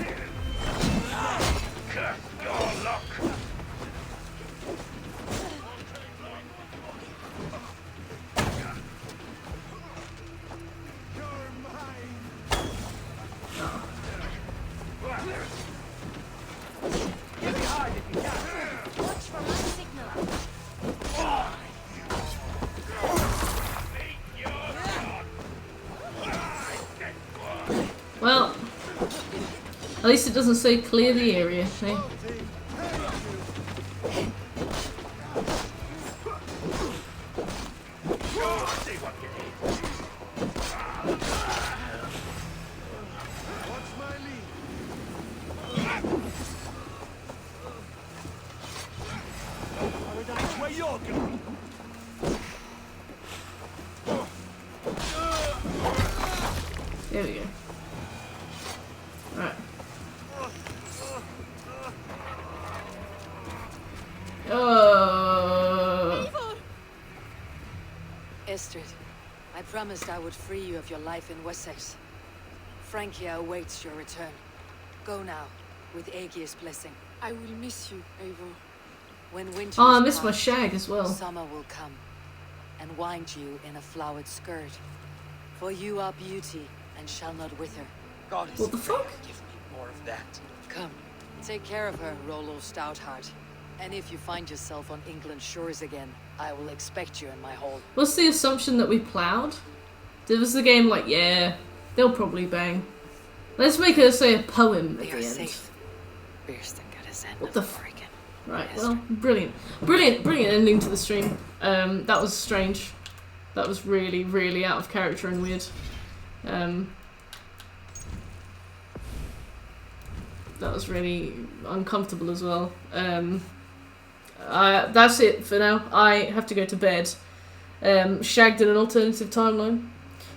At least it doesn't say clear the area, eh? Where you're going? There we go. Alright. Estrid, I promised I would free you of your life in Wessex. Francia awaits your return. Go now, with Aegir's blessing. I will miss you, Eivor. When winter Oh, I is missed my past, shag as well. Summer will come, and wind you in a flowered skirt. For you are beauty, and shall not wither. God is What the fuck? Give me more of that. Come, take care of her, Rollo Stoutheart. And if you find yourself on England's shores again, I will expect you in my hall. What's the assumption that we ploughed? Was the game like, yeah, they'll probably bang. Let's make her say a poem at They the are end. safe. Bearston got his end What of the Oregon. Right, well, brilliant. Brilliant ending to the stream. That was strange. That was really, really out of character and weird. That was really uncomfortable as well. That's it for now. I have to go to bed. Shagged in an alternative timeline.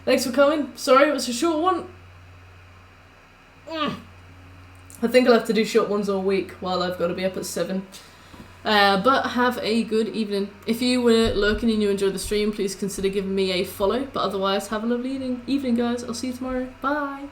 Thanks for coming. Sorry it was a short one. I think I'll have to do short ones all week while I've got to be up at 7. But have a good evening. If you were lurking and you enjoyed the stream, please consider giving me a follow. But otherwise, have a lovely evening guys. I'll see you tomorrow. Bye.